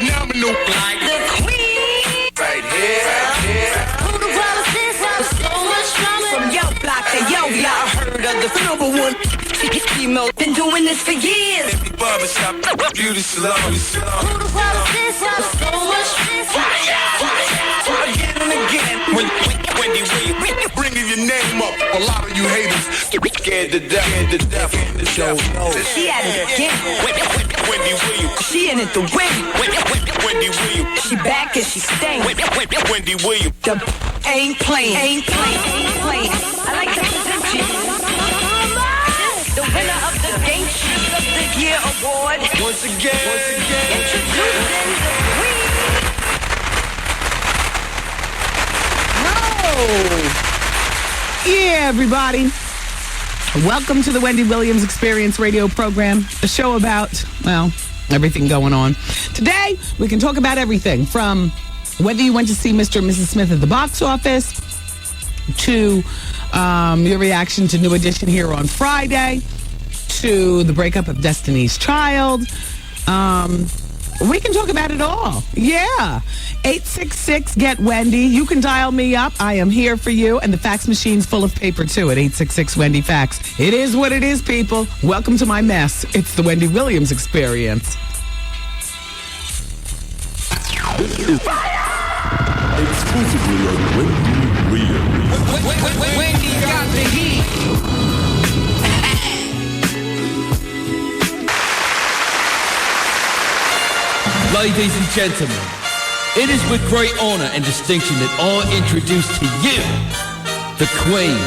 phenomenal. Like the queen. Right here. Who the world is this? So much drama. From yo block to yo block. I heard of the number one. Female been doing this for years. Every barbershop, beauty salon. Who the world is this? So much stress. Again and again. Wendy, bringing your name up. A lot of you haters scared to death. She at it again. Wendy Williams. She in it to win. Wendy Williams. She back and she staying. Wendy Williams. The ain't playing. I like to present you the winner of the Game Shoes of the Year award. Once again. Introducing the queen. Yeah, everybody. Welcome to the Wendy Williams Experience radio program, a show about, well, everything going on. Today, we can talk about everything from whether you went to see Mr. and Mrs. Smith at the box office to your reaction to New Edition here on Friday to the breakup of Destiny's Child. We can talk about it all. Yeah. 866-GET-WENDY. You can dial me up. I am here for you. And the fax machine's full of paper, too, at 866-WENDY-FAX. It is what it is, people. Welcome to my mess. It's the Wendy Williams Experience. This is exclusively on Wendy Williams. Wendy got the heat. Ladies and gentlemen, it is with great honor and distinction that I introduce to you the queen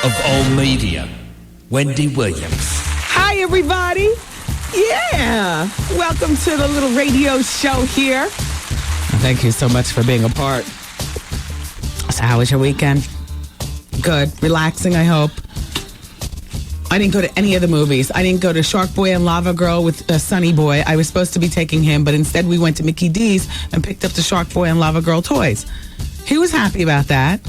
of all media, Wendy Williams. Hi, everybody. Yeah. Welcome to the little radio show here. Thank you so much for being a part. So how was your weekend? Good. Relaxing, I hope. I didn't go to any of the movies. I didn't go to Shark Boy and Lava Girl with Sunny Boy. I was supposed to be taking him, but instead we went to Mickey D's and picked up the Shark Boy and Lava Girl toys. He was happy about that.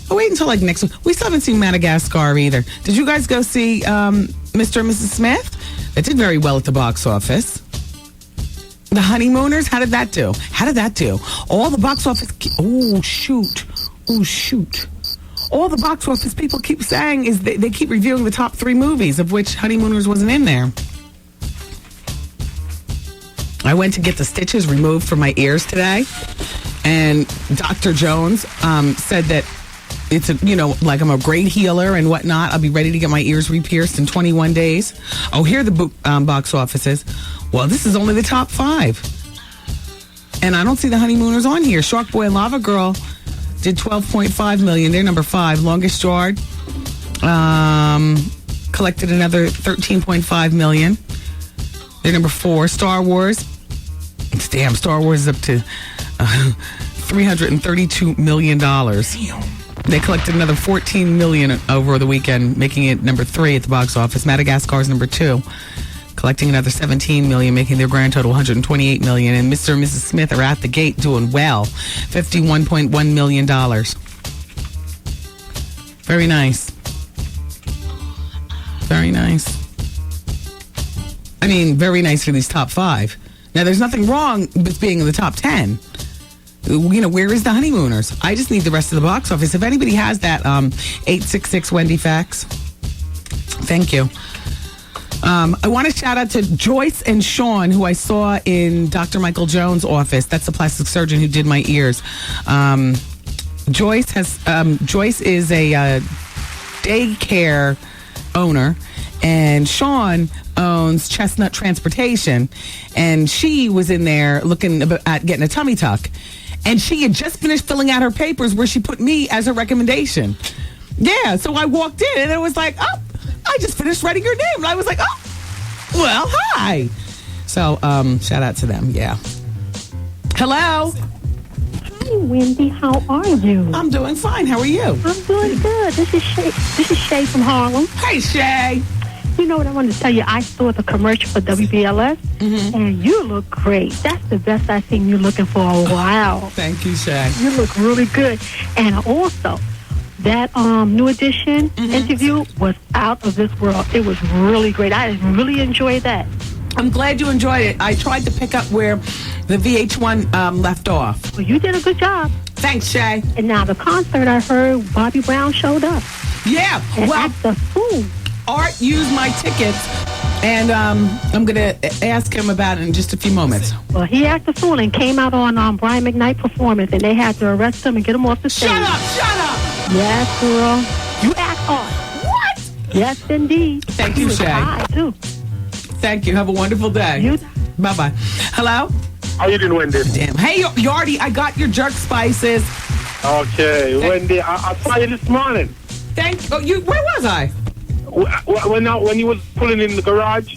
I'll wait until like next week. We still haven't seen Madagascar either. Did you guys go see Mr. and Mrs. Smith? It did very well at the box office. The Honeymooners, how did that do? All the box office... Oh, shoot. All the box office people keep saying is they keep reviewing the top 3 movies, of which Honeymooners wasn't in there. I went to get the stitches removed from my ears today, and Dr. Jones said that it's like I'm a great healer and whatnot. I'll be ready to get my ears re-pierced in 21 days. Oh, here are the box offices. Well, this is only the top 5. And I don't see the Honeymooners on here. Shark Boy and Lava Girl did $12.5 million. They're number 5. Longest Yard collected another $13.5 million. They're number 4. Star Wars. Damn, Star Wars is up to $332 million. Damn. They collected another $14 million over the weekend, making it number 3 at the box office. Madagascar is number 2. Collecting another $17 million, making their grand total $128 million. And Mr. and Mrs. Smith are out the gate doing well, $51.1 million. Very nice. Very nice. I mean, very nice for these top 5. Now, there's nothing wrong with being in the top 10. Where is the Honeymooners? I just need the rest of the box office. If anybody has that, 866-WENDY-FAX. Thank you. I want to shout out to Joyce and Sean, who I saw in Dr. Michael Jones' office. That's the plastic surgeon who did my ears. Joyce is a daycare owner, and Sean owns Chestnut Transportation, and she was in there looking at getting a tummy tuck, and she had just finished filling out her papers where she put me as a recommendation. Yeah, so I walked in, and it was like, oh, I just finished writing your name. And I was like, oh, well, hi. So, shout out to them. Yeah. Hello. Hi, Wendy. How are you? I'm doing fine. How are you? I'm doing good. This is Shay from Harlem. Hey, Shay. You know what I wanted to tell you? I saw the commercial for WBLS, and you look great. That's the best I've seen you looking for a while. Thank you, Shay. You look really good. And also, that New Edition interview was out of this world. It was really great. I really enjoyed that. I'm glad you enjoyed it. I tried to pick up where the VH1 left off. Well, you did a good job. Thanks, Shay. And now the concert, I heard Bobby Brown showed up. Yeah, And well, act the fool. Art used my tickets, and I'm going to ask him about it in just a few moments. Well, he acted a fool and came out on Brian McKnight performance, and they had to arrest him and get him off the stage. Shut up! Yes, girl. You act hard. What? Yes, indeed. Thank He you, was Shay. high, too. Thank you. Have a wonderful day. You- Bye-bye. Hello? How you doing, Wendy? Damn. Hey, Yardy, I got your jerk spices. Okay, Wendy, I saw you this morning. Where was I? When you was pulling in the garage,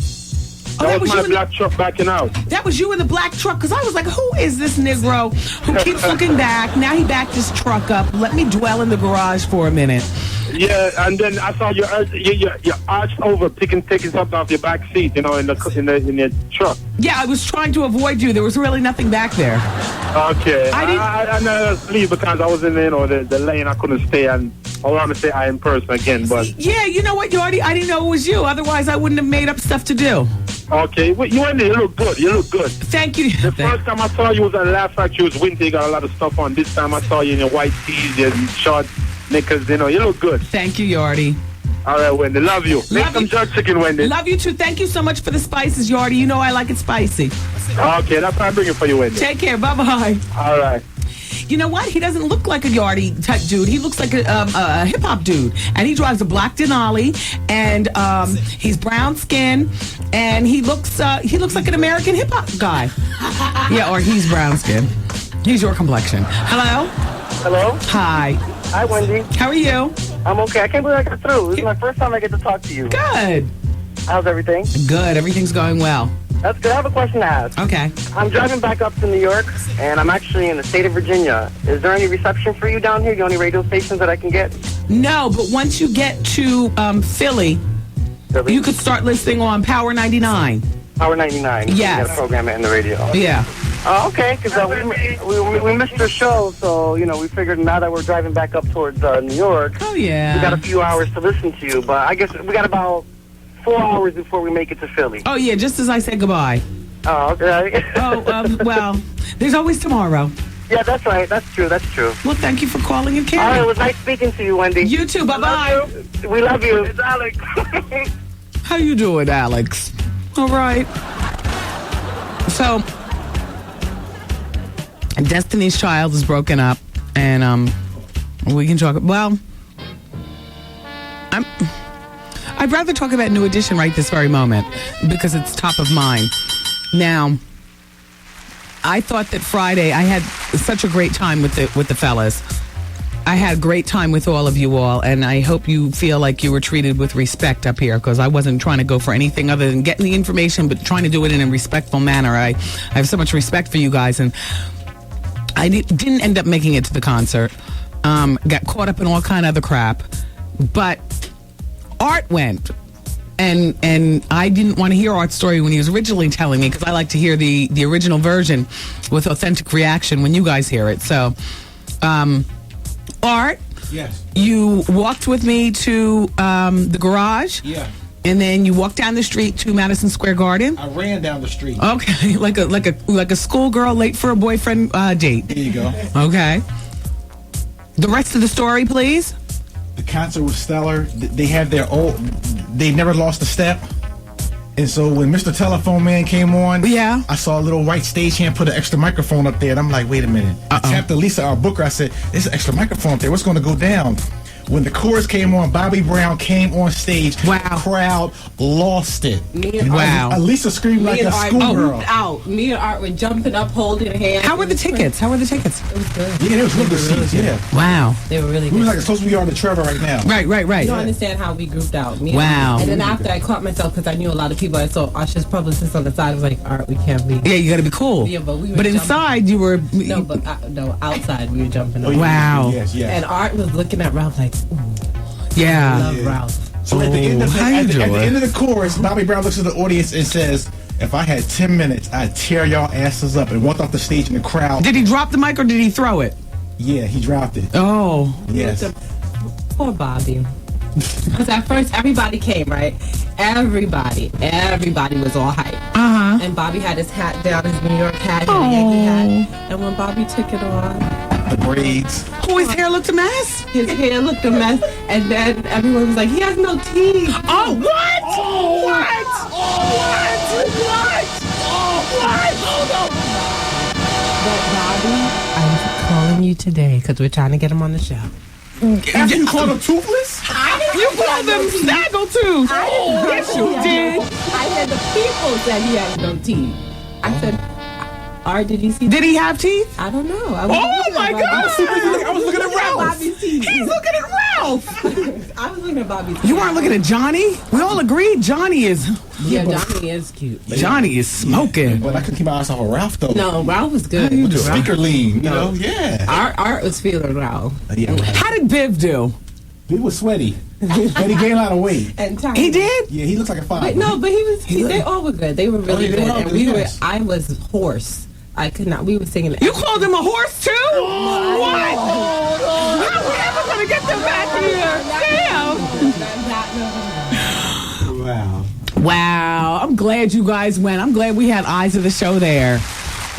that was my black truck backing out. That was you in the black truck, because I was like, who is this Negro who keeps looking back? Now he backed his truck up. Let me dwell in the garage for a minute. Yeah, and then I saw you arched over, taking something off your back seat, in your truck. Yeah, I was trying to avoid you. There was really nothing back there. Okay. I didn't- I never leave because I was in the lane. I couldn't stay, and I want to say I in person again, but... Yeah, you know what, Yardy? I didn't know it was you. Otherwise, I wouldn't have made up stuff to do. Okay, well, you look good. You look good. Thank you. The first time I saw you was at Laugh Factory. You was winter. You got a lot of stuff on. This time I saw you in your white tees, your short knickers. You look good. Thank you, Yardy. All right, Wendy. Love you. Make some jerk chicken, Wendy. Love you, too. Thank you so much for the spices, Yardy. You know I like it spicy. Okay, that's why I bring it for you, Wendy. Take care. Bye-bye. All right. You know what? He doesn't look like a Yardy type dude. He looks like a hip hop dude, and he drives a black Denali, and he's brown skin, and he looks like an American hip hop guy. Yeah, or he's brown skin. He's your complexion. Hello. Hello. Hi. Hi, Wendy. How are you? I'm okay. I can't believe I got through. This is my first time I get to talk to you. Good. How's everything? Good. Everything's going well. That's good. I have a question to ask. Okay. I'm driving back up to New York, and I'm actually in the state of Virginia. Is there any reception for you down here? The only radio stations that I can get? No, but once you get to Philly, you could start listening on Power 99. Power 99. Yes. You got a program in the radio. Yeah. Oh, okay, because we missed your show, so, we figured now that we're driving back up towards New York, Oh, yeah. we got a few hours to listen to you, but I guess we got about 4 hours before we make it to Philly. Oh, yeah, just as I said goodbye. Oh, okay. Well, there's always tomorrow. Yeah, that's right. That's true. Well, thank you for calling and All right, caring. it was nice speaking to you, Wendy. You too. Bye-bye. We love you. It's Alex. How you doing, Alex? All right. So, Destiny's Child is broken up, and we can talk. Well, I'd rather talk about New Edition right this very moment because it's top of mind. Now, I thought that Friday I had such a great time with the fellas. I had a great time with all of you all, and I hope you feel like you were treated with respect up here, because I wasn't trying to go for anything other than getting the information, but trying to do it in a respectful manner. I have so much respect for you guys, and I didn't end up making it to the concert. Got caught up in all kind of other crap, but Art went. And I didn't want to hear Art's story when he was originally telling me, because I like to hear the original version with authentic reaction when you guys hear it. So, Art, yes, you walked with me to the garage. Yeah. And then you walked down the street to Madison Square Garden. I ran down the street. Okay, like a schoolgirl late for a boyfriend date. There you go. Okay. The rest of the story, please. The concert was stellar. They had they never lost a step. And so when Mr. Telephone Man came on, Yeah. I saw a little white stagehand put an extra microphone up there, and I'm like, wait a minute. I tapped to Lisa, our booker. I said, there's an extra microphone up there. What's going to go down? When the chorus came on, Bobby Brown came on stage. Wow. The crowd lost it. Wow. Lisa screamed like a schoolgirl. Out. Me and Art were jumping up, holding hands. How were the tickets? It was good. Yeah, it was really good seats. Yeah. Wow. They were really We good. was like as close as we are to Trevor right now. Right. You don't understand how we grouped out. Me and Wow. Art. And then after I caught myself, because I knew a lot of people, I saw Usher's publicist on the side. I was like, Art, we can't be. Yeah, you got to be cool. Yeah, but we were But jumping. inside, you were. No, outside we were jumping. Oh, up. yeah. Wow. Yes, yes. And Art was looking at Ralph like, ooh, Yeah. love Ralph. So at the end of how you at the doing? end of the chorus, Bobby Brown looks at the audience and says, if I had 10 minutes, I'd tear y'all asses up, and walked off the stage in the crowd. Did he drop the mic or did he throw it? Yeah, he dropped it. Oh. Yes. Poor Bobby. Because at first everybody came, right? Everybody was all hype. And Bobby had his hat down, his New York hat, and a Yankee hat. And when Bobby took it on, The braids. Oh, his hair looked a mess. his hair looked a mess. And then everyone was like, he has no teeth. Oh, what? Oh, what? But Bobby, I'm calling you today because we're trying to get him on the show. After you called him toothless? You called him snaggletooth. Yes, you did. I said the people said he has no teeth. I said, Art, did you see Did he have teeth? I don't know. Oh, my God. I was looking at Ralph. Bobby's teeth. He's looking at Ralph. I was looking at Bobby's teeth. You weren't looking at Johnny? We all agreed Johnny is Johnny is cute. Johnny is smoking. But I couldn't keep my eyes off of Ralph, though. No, Ralph was good. With the speaker lean, you know? No. Yeah. Art was feeling Ralph. Yeah, right. How did Biv do? He was sweaty. But he gained a lot of weight. And Tommy. He did? Yeah, he looks like a father. But no, but they all were good. They were really they good. were all And good, yes. I was hoarse. I could not. We were singing. You called him a horse, too? What? How are we ever going to get them back here? Damn. Wow. Wow. I'm glad you guys went. I'm glad we had eyes of the show there.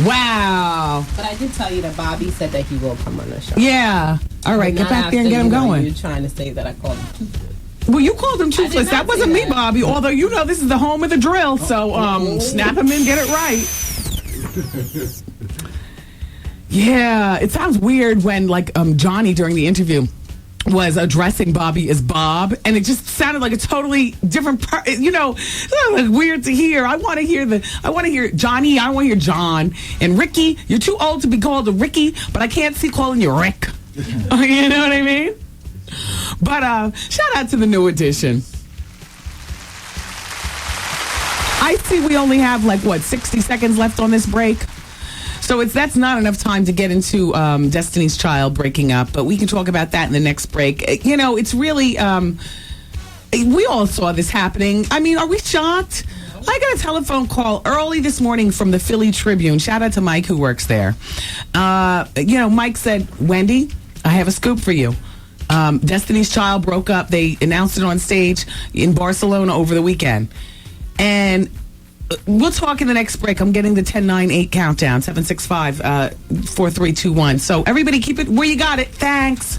Wow. But I did tell you that Bobby said that he will come on the show. Yeah. All right, get Not back there and after, get him you know, going. You're trying to say that I called him toothless. Well, you called him toothless. not That wasn't say me, that. Bobby. Although, you know, this is the home of the drill. So, snap him in, get it right. Yeah, it sounds weird when, like, Johnny during the interview was addressing Bobby as Bob, and it just sounded like a totally different part. You know, like weird to hear. I want to hear Johnny. I want to hear John and Ricky. You're too old to be called a Ricky, but I can't see calling you Rick. You know what I mean? But shout out to the new edition. I see we only have 60 seconds left on this break. So that's not enough time to get into Destiny's Child breaking up, but we can talk about that in the next break. You know, it's really, we all saw this happening. I mean, are we shocked? I got a telephone call early this morning from the Philly Tribune. Shout out to Mike who works there. You know, Mike said, Wendy, I have a scoop for you. Destiny's Child broke up. They announced it on stage in Barcelona over the weekend. And we'll talk in the next break. I'm getting the 10, 9, 8 countdown, 765 4321. So everybody keep it where you got it. Thanks.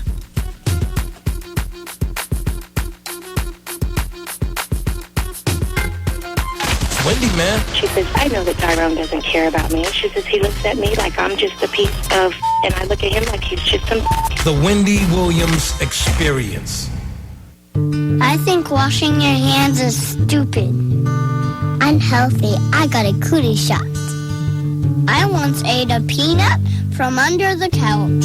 Wendy, man. She says, I know that Tyrone doesn't care about me. She says, he looks at me like I'm just a piece of, and I look at him like he's just some. The Wendy Williams Experience. I think washing your hands is stupid. Unhealthy. I got a cootie shot. I once ate a peanut from under the couch.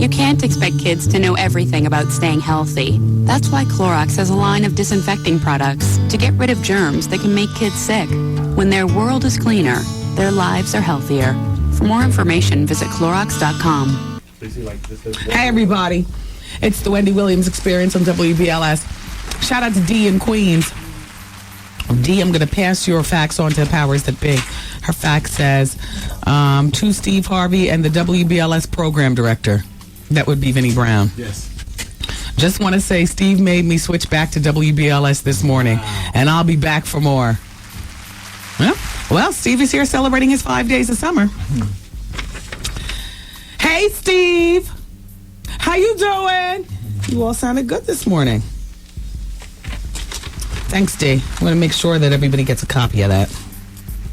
You can't expect kids to know everything about staying healthy. That's why Clorox has a line of disinfecting products to get rid of germs that can make kids sick. When their world is cleaner, their lives are healthier. For more information, visit Clorox.com. Hey, everybody. It's the Wendy Williams Experience on WBLS. Shout out to Dee in Queens. Dee, I'm going to pass your fax on to the powers that be. Her fax says, to Steve Harvey and the WBLS program director. That would be Vinnie Brown. Yes. Just want to say Steve made me switch back to WBLS this morning, and I'll be back for more. Well, Steve is here celebrating his 5 days of summer. Hey, Steve. How you doing? You all sounded good this morning. Thanks, Dee. I'm going to make sure that everybody gets a copy of that.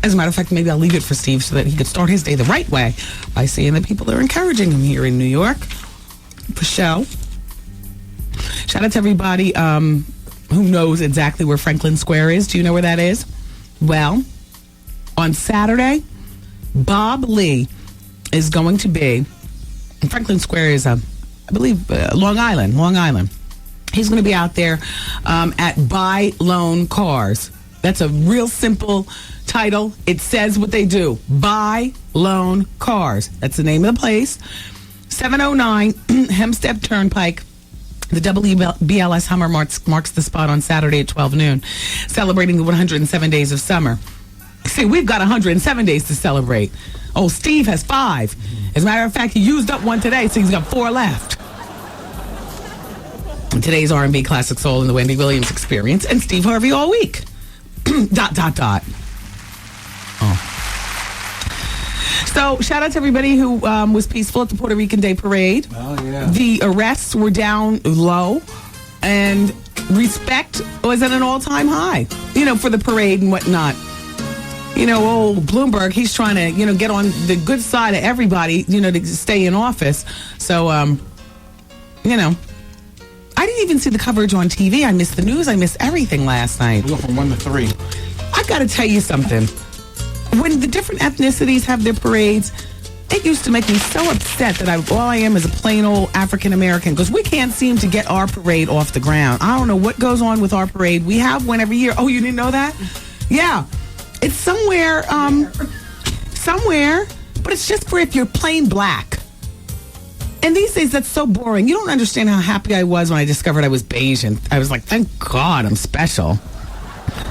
As a matter of fact, maybe I'll leave it for Steve so that he could start his day the right way by seeing that people are encouraging him here in New York. For show. Shout out to everybody who knows exactly where Franklin Square is. Do you know where that is? Well, on Saturday, Bob Lee is going to be, Franklin Square is, I believe, Long Island. He's going to be out there at Buy Loan Cars. That's a real simple title. It says what they do. Buy Loan Cars. That's the name of the place. 709 Hempstead Turnpike. The WBLS Hummer marks the spot on Saturday at 12 noon, celebrating the 107 days of summer. See, we've got 107 days to celebrate. Oh, Steve has 5. As a matter of fact, he used up one today, so he's got 4 left. Today's R&B Classic Soul in the Wendy Williams Experience, and Steve Harvey all week. ... Oh. So, shout out to everybody who was peaceful at the Puerto Rican Day Parade. Oh, yeah. The arrests were down low, and respect was at an all-time high, for the parade and whatnot. Old Bloomberg, he's trying to, get on the good side of everybody, to stay in office. So, I didn't even see the coverage on TV. I missed the news. I missed everything last night. We go from 1 to 3. I got to tell you something. When the different ethnicities have their parades, it used to make me so upset that all I am is a plain old African American, because we can't seem to get our parade off the ground. I don't know what goes on with our parade. We have one every year. Oh, you didn't know that? Yeah. It's somewhere, but it's just for if you're plain black. And these days, that's so boring. You don't understand how happy I was when I discovered I was beige. And I was like, thank God I'm special.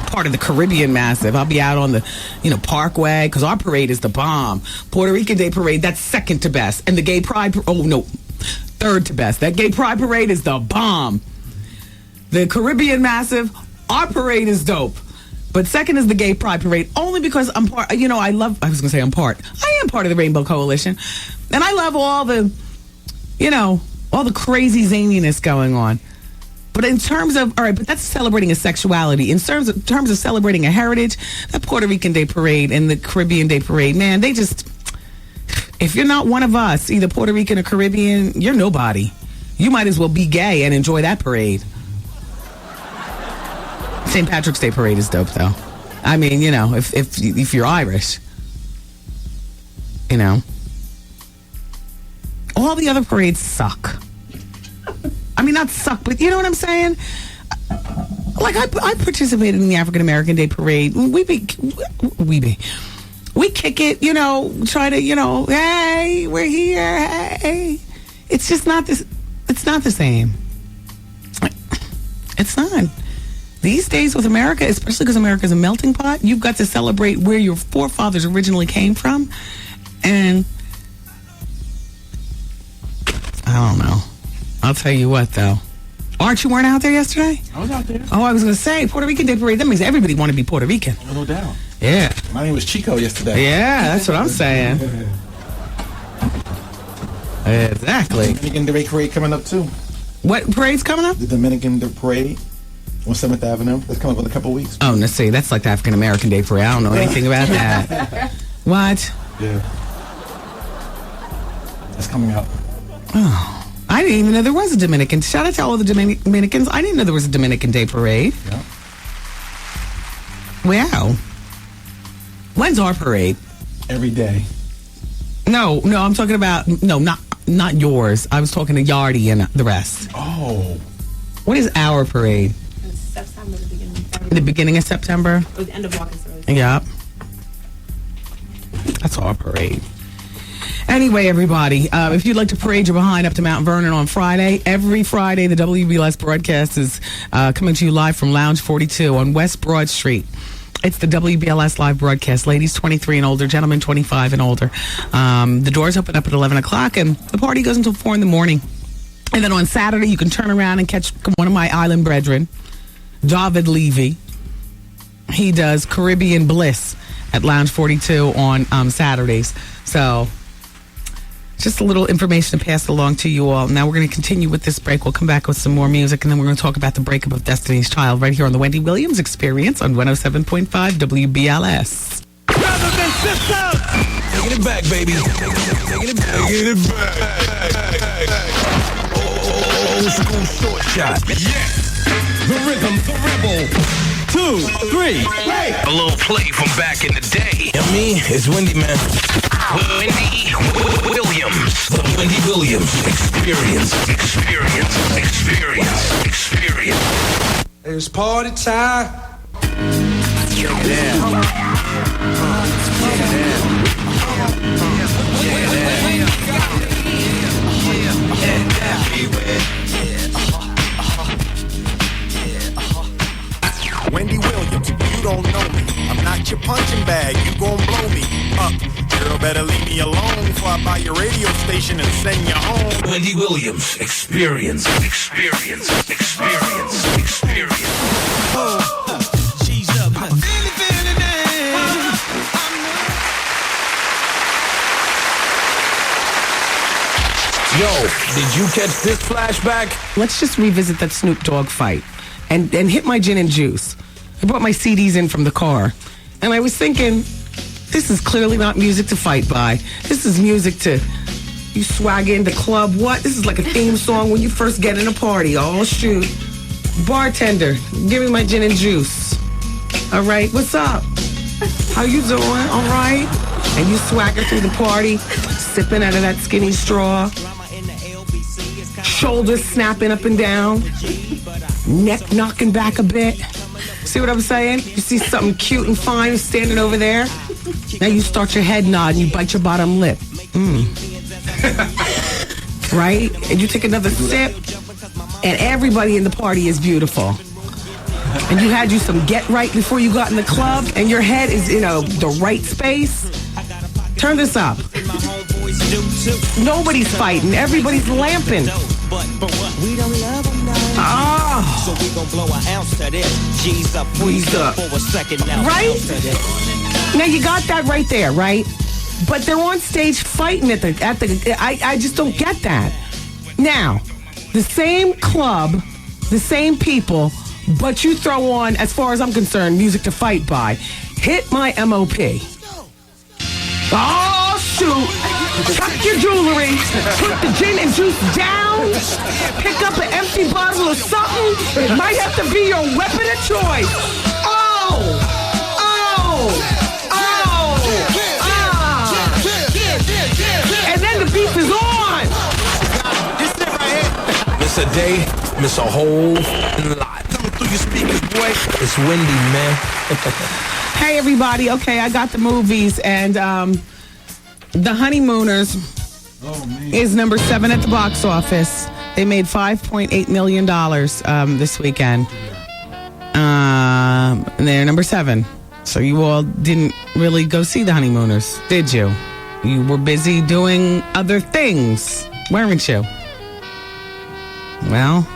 Part of the Caribbean Massive. I'll be out on the, Parkway, because our parade is the bomb. Puerto Rican Day Parade, that's second to best. And the Gay Pride, third to best. That Gay Pride Parade is the bomb. The Caribbean Massive, our parade is dope. But second is the Gay Pride Parade, only because I'm part, I am part of the Rainbow Coalition. And I love all the, all the crazy zaniness going on. But in terms of, but that's celebrating a sexuality. In terms of celebrating a heritage, that Puerto Rican Day Parade and the Caribbean Day Parade, man, they just, if you're not one of us, either Puerto Rican or Caribbean, you're nobody. You might as well be gay and enjoy that parade. St. Patrick's Day Parade is dope, though. I mean, if you're Irish, all the other parades suck. I mean, not suck, but you know what I'm saying? Like, I participated in the African American Day Parade. We kick it, try to, hey, we're here, hey. It's just not this. It's not the same. It's not. These days with America, especially because America's a melting pot, you've got to celebrate where your forefathers originally came from. And I don't know. I'll tell you what, though. Aren't you weren't out there yesterday? I was out there. Oh, I was going to say, Puerto Rican Day Parade, that makes everybody want to be Puerto Rican. No doubt. Yeah. My name was Chico yesterday. Yeah, that's what I'm saying. Exactly. Dominican Day Parade coming up, too. What parade's coming up? The Dominican Day Parade on 7th Avenue. That's coming up in a couple of weeks. Oh, let's see. That's like the African American Day Parade. I don't know anything about that. What? Yeah. It's coming up. Oh. I didn't even know there was a Dominican. Shout out to all the Dominicans. I didn't know there was a Dominican Day Parade. Yeah. Wow. When's our parade? Every day. No, I'm talking about, not yours. I was talking to Yardy and the rest. Oh. What is our parade? It's September, the beginning. The beginning of September? Or the end of August. Yep. That's our parade. Anyway, everybody, if you'd like to parade your behind up to Mount Vernon on Friday, every Friday the WBLS broadcast is coming to you live from Lounge 42 on West Broad Street. It's the WBLS live broadcast. Ladies 23 and older, gentlemen 25 and older. The doors open up at 11 o'clock and the party goes until 4 in the morning. And then on Saturday, you can turn around and catch one of my island brethren, David Levy. He does Caribbean Bliss at Lounge 42 on Saturdays. So just a little information to pass along to you all. Now we're going to continue with this break. We'll come back with some more music, and then we're going to talk about the breakup of Destiny's Child right here on the Wendy Williams Experience on 107.5 WBLS. Brothers and sisters, taking it back, baby. Taking it back. Old school short shot. Yeah. The rhythm, the rebel. 2, 3, play. A little play from back in the day. And me, it's Wendy, man. Wendy Williams. The Wendy Williams Experience. It's party time. Wendy Williams, you don't know me. I'm not your punching bag. You gon' blow me up. Girl, better leave me alone. loan before I buy your radio station and send you home. Wendy Williams, experience. She's up. Yo, did you catch this flashback? Let's just revisit that Snoop Dogg fight and hit my gin and juice. I brought my CDs in from the car, and I was thinking, this is clearly not music to fight by. This is music to, you swag in the club. What? This is like a theme song when you first get in a party. Oh, shoot. Bartender, give me my gin and juice. All right, what's up? How you doing? All right? And you swagger through the party, sipping out of that skinny straw. Shoulders snapping up and down. Neck knocking back a bit. See what I'm saying? You see something cute and fine standing over there. Now you start your head nod and you bite your bottom lip. Right? And you take another sip, and everybody in the party is beautiful. And you had you some get right before you got in the club, and your head is in the right space. Turn this up. Nobody's fighting. Everybody's lamping. Oh. So we gon' blow an ounce to this. G's up, freeze up for a second now. Right? Now you got that right there, right? But they're on stage fighting at the I just don't get that. Now, the same club, the same people, but you throw on, as far as I'm concerned, music to fight by. Hit my MOP. Oh, shoot. Chuck your jewelry. Put the gin and juice down. Pick up an empty bottle of something. It might have to be your weapon of choice. Oh! And then the beef is on. This it right here. Miss a day, miss a whole lot. Coming through your speakers, boy. It's Wendy, man. Hey, everybody. Okay, I got the movies, and The Honeymooners is number 7 at the box office. They made $5.8 million this weekend. And they're number 7. So you all didn't really go see The Honeymooners, did you? You were busy doing other things, weren't you? Well,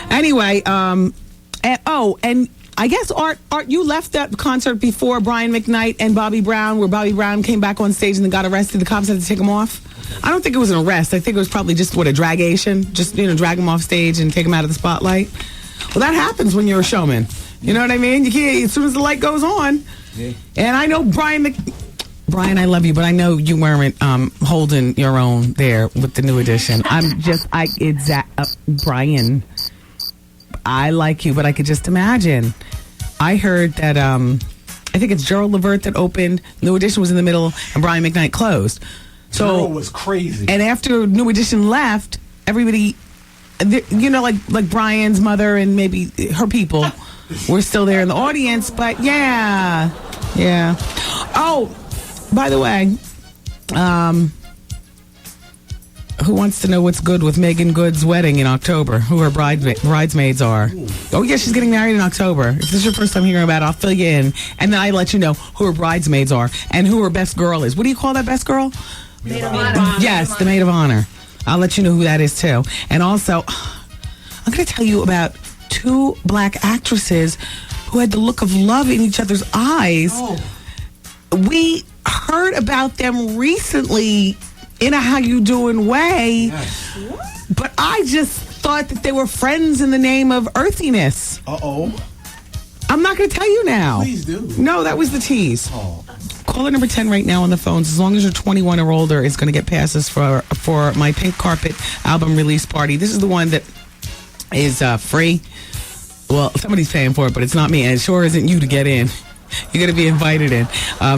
anyway, and I guess, Art, you left that concert before Brian McKnight and Bobby Brown, where Bobby Brown came back on stage and then got arrested. The cops had to take him off. I don't think it was an arrest. I think it was probably just, a dragation. Just, drag him off stage and take him out of the spotlight. Well, that happens when you're a showman. You know what I mean? You can't, as soon as the light goes on. Yeah. And I know Brian, I love you, but I know you weren't holding your own there with the New Edition. Brian, I like you, but I could just imagine. I heard that, I think it's Gerald Levert that opened, New Edition was in the middle, and Brian McKnight closed. So Gerald was crazy. And after New Edition left, everybody, like Brian's mother and maybe her people were still there in the audience, but yeah. Oh, by the way, who wants to know what's good with Megan Good's wedding in October? Who her bridesmaids are? Ooh. Oh, yeah, she's getting married in October. If this is your first time hearing about it, I'll fill you in. And then I let you know who her bridesmaids are and who her best girl is. What do you call that best girl? Maid of honor. Yes, the maid of honor. I'll let you know who that is, too. And also, I'm going to tell you about 2 black actresses who had the look of love in each other's eyes. Oh. We heard about them recently in a How You Doing way, yes. But I just thought that they were friends in the name of earthiness. Uh-oh. I'm not going to tell you now. Please do. No, that was the tease. Oh. Caller number 10 right now on the phones, as long as you're 21 or older, is going to get passes for my Pink Carpet album release party. This is the one that is free. Well, somebody's paying for it, but it's not me, and it sure isn't you to get in. You're going to be invited in.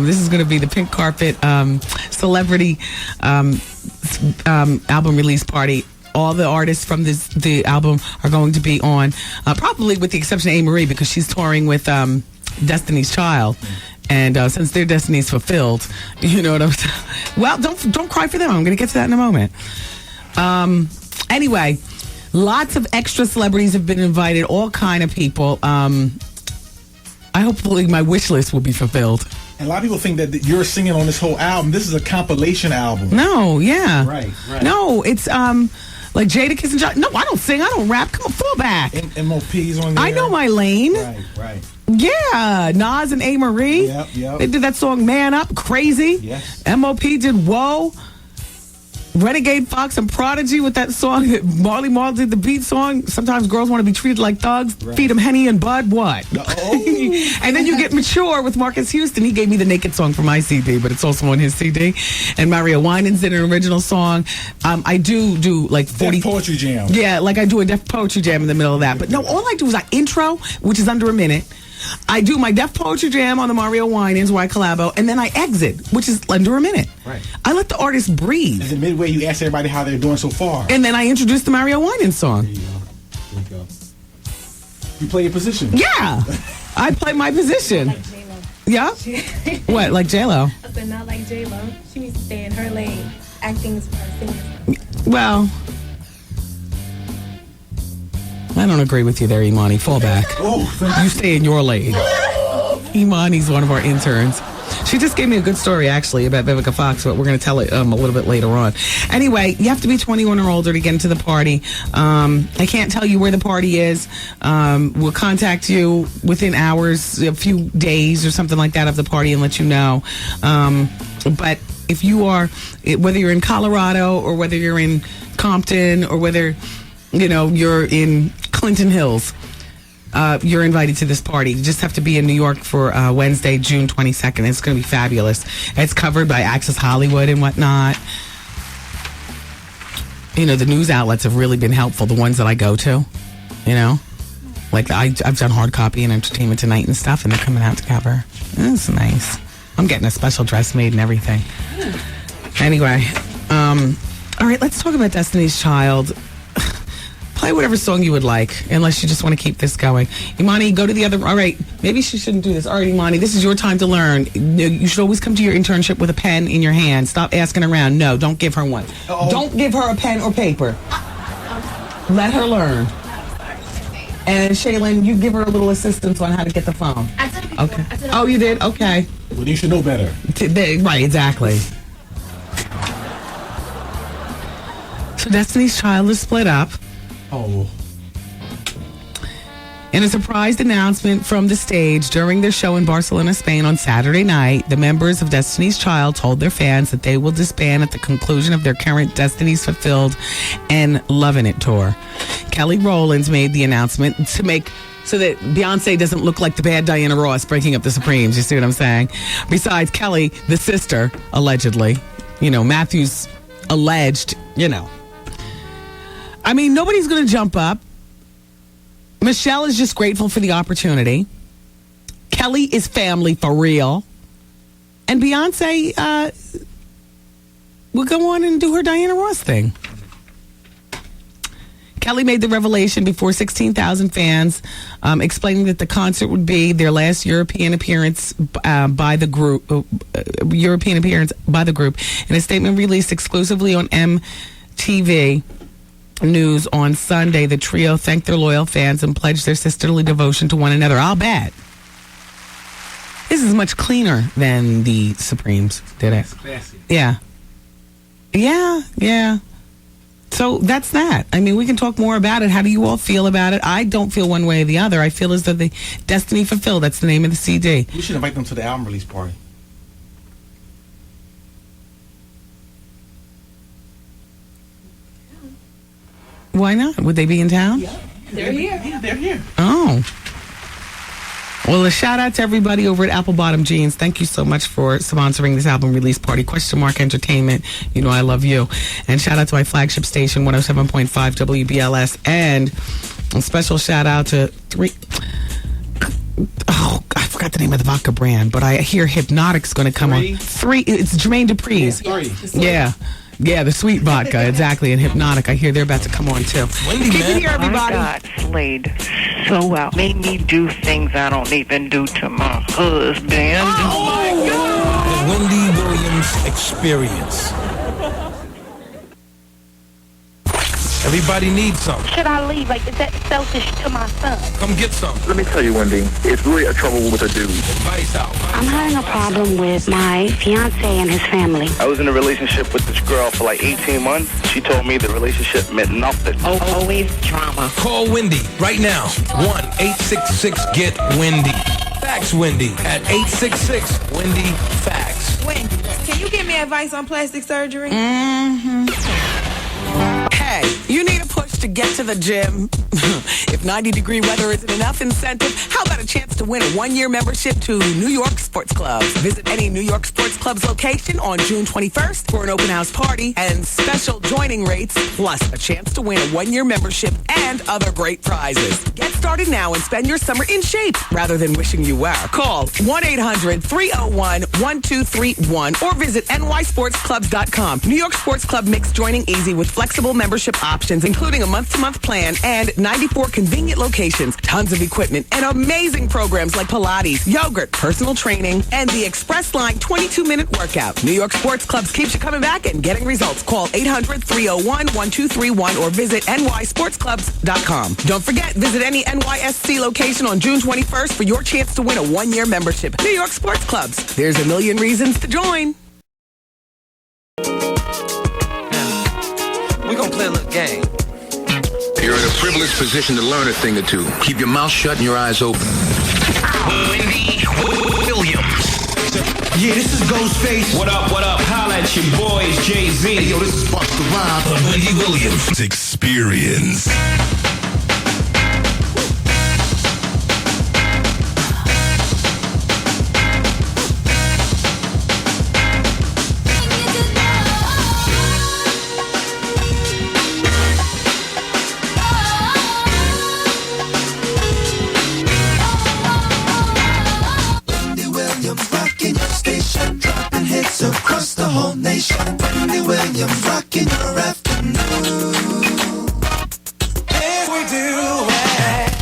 This is going to be the Pink Carpet Celebrity album release party. All the artists from the album are going to be on, probably with the exception of A. because she's touring with Destiny's Child. And since their destiny's fulfilled, you know what I'm saying? Well, don't cry for them. I'm going to get to that in a moment. Anyway, lots of extra celebrities have been invited, all kind of people. Hopefully my wish list will be fulfilled. And a lot of people think that you're singing on this whole album. This is a compilation album. No, yeah. Right. No, it's like Jadakiss and John. No, I don't sing. I don't rap. Come on, fall back. MOP's on there. I know my lane. Right. Yeah, Nas and A. Marie. Yep. They did that song "Man Up," crazy. Yes. MOP did "Whoa." Renegade Fox and Prodigy with that song. Marley Marl did the beat song. Sometimes girls want to be treated like thugs. Right. Feed them Henny and Bud. What? And then you get mature with Marcus Houston. He gave me the Naked song for my CD, but it's also on his CD. And Mario Winans did an original song. I do like 40 Def Poetry Jam. Yeah, like I do a Def Poetry Jam in the middle of that. But no, all I do is I intro, which is under a minute. I do my Def Poetry Jam on the Mario Winans where I collabo, and then I exit, which is under a minute. Right. I let the artist breathe. And then midway, you ask everybody how they're doing so far. And then I introduce the Mario Winans song. There you go. You play your position. Yeah. I play my position. Like J-Lo. Yeah? What, like J-Lo? I said not like J-Lo. She needs to stay in her lane. Acting is part of singing. Well, I don't agree with you there, Imani. Fall back. You stay in your lane. Imani's one of our interns. She just gave me a good story, actually, about Vivica Fox, but we're going to tell it a little bit later on. Anyway, you have to be 21 or older to get into the party. I can't tell you where the party is. We'll contact you within hours, a few days or something like that of the party and let you know. But if you are, whether you're in Colorado or whether you're in Compton or whether, you're in Clinton Hills, you're invited to this party. You just have to be in New York for Wednesday, June 22nd. It's going to be fabulous. It's covered by Access Hollywood and whatnot. The news outlets have really been helpful, the ones that I go to, Like, I've done Hard Copy and Entertainment Tonight and stuff, and they're coming out to cover. It's nice. I'm getting a special dress made and everything. Anyway, all right, let's talk about Destiny's Child. Play whatever song you would like, unless you just want to keep this going. Imani, go to the other. All right, maybe she shouldn't do this. All right, Imani, this is your time to learn. You should always come to your internship with a pen in your hand. Stop asking around. No, don't give her one. Uh-oh. Don't give her a pen or paper. Let her learn. And Shaylin, you give her a little assistance on how to get the phone. I did it before. Okay. Oh, you did? Okay. Well, you should know better. Right, exactly. So Destiny's Child is split up. Oh. In a surprise announcement from the stage during their show in Barcelona, Spain on Saturday night, the members of Destiny's Child told their fans that they will disband at the conclusion of their current Destiny's Fulfilled and Lovin' It tour. Kelly Rowlands made the announcement to make so that Beyonce doesn't look like the bad Diana Ross breaking up the Supremes. You see what I'm saying? Besides, Kelly, the sister, allegedly, Matthew's alleged, I mean, nobody's going to jump up. Michelle is just grateful for the opportunity. Kelly is family for real. And Beyonce will go on and do her Diana Ross thing. Kelly made the revelation before 16,000 fans, explaining that the concert would be their last European appearance by the group. In a statement released exclusively on MTV News on Sunday, the trio thanked their loyal fans and pledged their sisterly devotion to one another. I'll bet. This is much cleaner than the Supremes did it. Classy. Yeah. So that's that. I mean, we can talk more about it. How do you all feel about it? I don't feel one way or the other. I feel as though the Destiny Fulfilled, that's the name of the CD. We should invite them to the album release party. Why not? Would they be in town? Yeah, they're here. Yeah, they're here. Oh. Well, a shout out to everybody over at Apple Bottom Jeans. Thank you so much for sponsoring this album release party. Question Mark Entertainment. You know I love you. And shout out to my flagship station, 107.5 WBLS. And a special shout out to I forgot the name of the vodka brand, but I hear Hypnotic's going to come on. It's Jermaine Dupri's. Yeah, the sweet vodka, exactly, and Hypnotic. I hear they're about to come on, too. Wendy, Keep it here, everybody. I got slayed so well. Made me do things I don't even do to my husband. Oh, my God! The Wendy Williams Experience. Everybody needs some. Should I leave? Like, is that selfish to my son? Come get some. Let me tell you, Wendy, it's really a trouble with a dude. Advice out. I'm having a problem with my fiance and his family. I was in a relationship with this girl for like 18 months. She told me the relationship meant nothing. Always drama. Call Wendy right now. 1-866-GET-WENDY. Fax Wendy at 866-WENDY-FAX. Wendy, can you give me advice on plastic surgery? Hey, you need a push to get to the gym? If 90-degree weather isn't enough incentive, how about a chance to win a one-year membership to New York Sports Clubs? Visit any New York Sports Clubs location on June 21st for an open house party and special joining rates, plus a chance to win a one-year membership and other great prizes. Get started now and spend your summer in shape rather than wishing you were. Call 1-800-301-1231 or visit nysportsclubs.com. New York Sports Club makes joining easy with flexible membership options, including a month-to-month plan and 94 convenient locations, tons of equipment, and amazing programs like Pilates, yogurt, personal training, and the Express Line 22-minute workout. New York Sports Clubs keeps you coming back and getting results. Call 800-301-1231 or visit nysportsclubs.com. Don't forget, visit any NYSC location on June 21st for your chance to win a one-year membership. New York Sports Clubs. There's a million reasons to join. We're going to play a little game. You're in a privileged position to learn a thing or two. Keep your mouth shut and your eyes open. Wendy Williams. Yeah, this is Ghostface. What up, what up? Holla at your boys, Jay-Z. Hey, yo, this is Busta Rhymes. Wendy Williams. Experience. Across the whole nation, Wendy Williams rocking your afternoon. And we do it.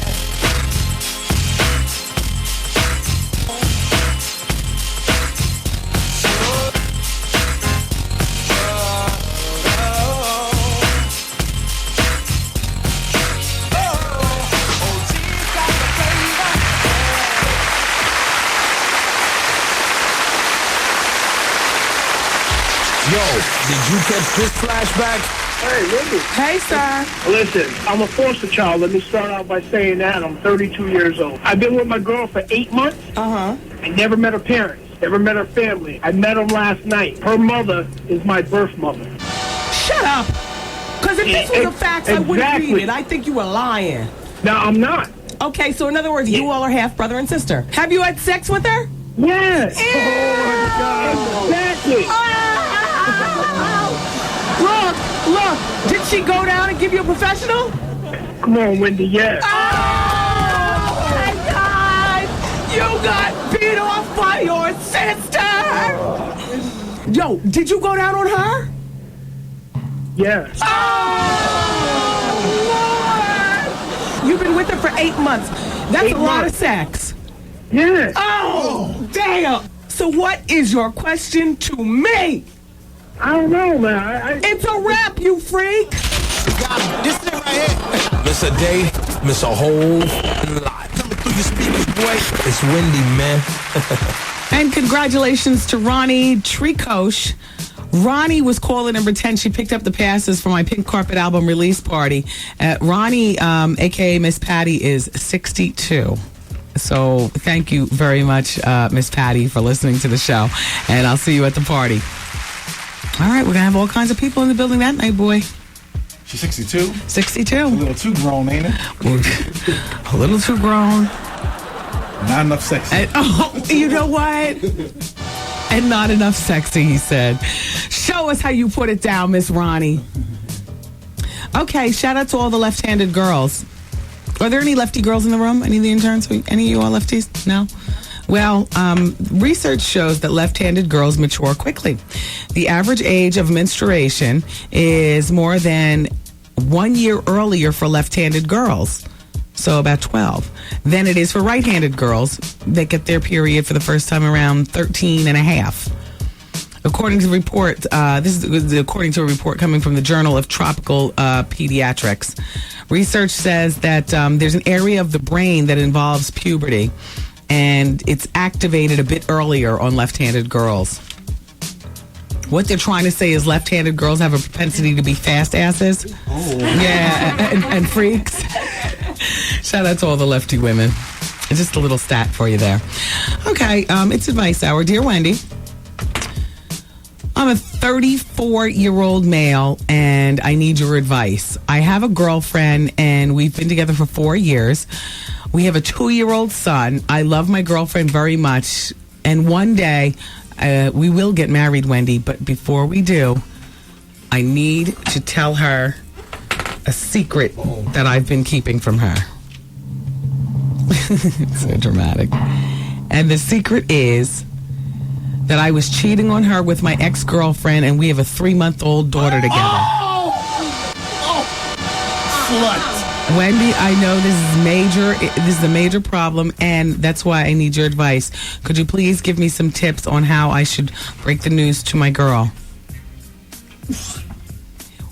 Yo, did you catch this flashback? Hey, Wendy. Hey, sir. Listen, I'm a foster child. Let me start out by saying that. I'm 32 years old. I've been with my girl for 8 months. I never met her parents, never met her family. I met them last night. Her mother is my birth mother. Shut up. Because if this was a fact, I wouldn't read it. I think you were lying. No, I'm not. Okay, so in other words, you all are half brother and sister. Have you had sex with her? Yes. Oh, exactly. Look, did she go down and give you a professional? Come on, Wendy, yes. Oh, my God! You got beat off by your sister! Yo, did you go down on her? Yes. Oh, Lord! You've been with her for 8 months. That's a lot of sex. Yes. Oh, damn! So what is your question to me? I don't know, man. It's a rap, you freak! This thing right here. Miss a day, miss a whole lot. Coming through your speakers, boy. It's Wendy, man. And congratulations to Ronnie Tricoche. Ronnie was calling and pretend she picked up the passes for my Pink Carpet album release party. Ronnie, a.k.a. Miss Patty, is 62. So thank you very much, Miss Patty, for listening to the show. And I'll see you at the party. All right, we're going to have all kinds of people in the building that night, boy. She's 62? 62. A little too grown, ain't it? A little too grown. Not enough sexy. And, oh, you know what? And not enough sexy, he said. Show us how you put it down, Miss Ronnie. Okay, shout out to all the left-handed girls. Are there any lefty girls in the room? Any of the interns? Any of you all lefties? No? Well, research shows that left-handed girls mature quickly. The average age of menstruation is more than 1 year earlier for left-handed girls, so about 12, than it is for right-handed girls that get their period for the first time around 13 and a half. According to a report, this is according to a report coming from the Journal of Tropical Pediatrics. Research says that there's an area of the brain that involves puberty, and it's activated a bit earlier on left-handed girls. What they're trying to say is left-handed girls have a propensity to be fast asses. Oh. Yeah, and freaks. Shout out to all the lefty women. Just a little stat for you there. Okay, it's Advice Hour. Dear Wendy, I'm a 34-year-old male, and I need your advice. I have a girlfriend, and we've been together for 4 years. We have a 2-year-old son. I love my girlfriend very much, and one day we will get married, Wendy, but before we do, I need to tell her a secret that I've been keeping from her. So dramatic. And the secret is that I was cheating on her with my ex-girlfriend, and we have a 3-month-old daughter together. Slut. Wendy, I know this is major. This is a major problem, and that's why I need your advice. Could you please give me some tips on how I should break the news to my girl?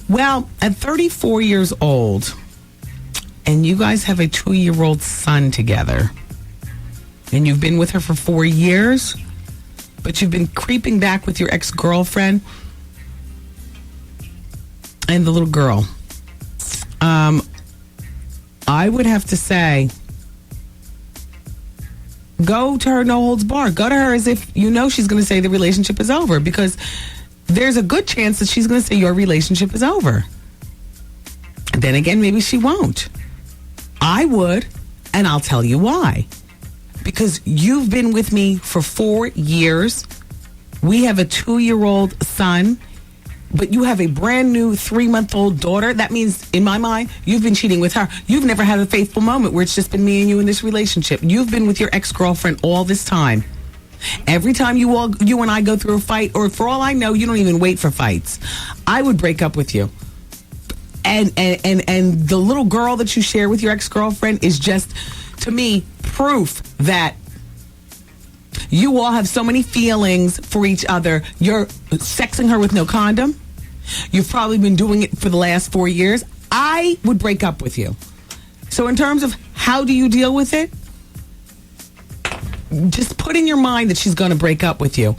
Well, at 34 years old, and you guys have a 2-year-old son together, and you've been with her for 4 years, but you've been creeping back with your ex-girlfriend and the little girl. I would have to say, go to her no holds barred. Go to her as if you know she's going to say the relationship is over, because there's a good chance that she's going to say your relationship is over. Then again, maybe she won't. I would, and I'll tell you why. Because you've been with me for 4 years. We have a 2-year-old son, but you have a brand new 3-month-old daughter. That means, in my mind, you've been cheating with her. You've never had a faithful moment where it's just been me and you in this relationship. You've been with your ex-girlfriend all this time. Every time you and I go through a fight, or for all I know, you don't even wait for fights, I would break up with you. And the little girl that you share with your ex-girlfriend is just, to me, proof that you all have so many feelings for each other. You're sexing her with no condom. You've probably been doing it for the last 4 years. I would break up with you. So in terms of how do you deal with it, just put in your mind that she's going to break up with you.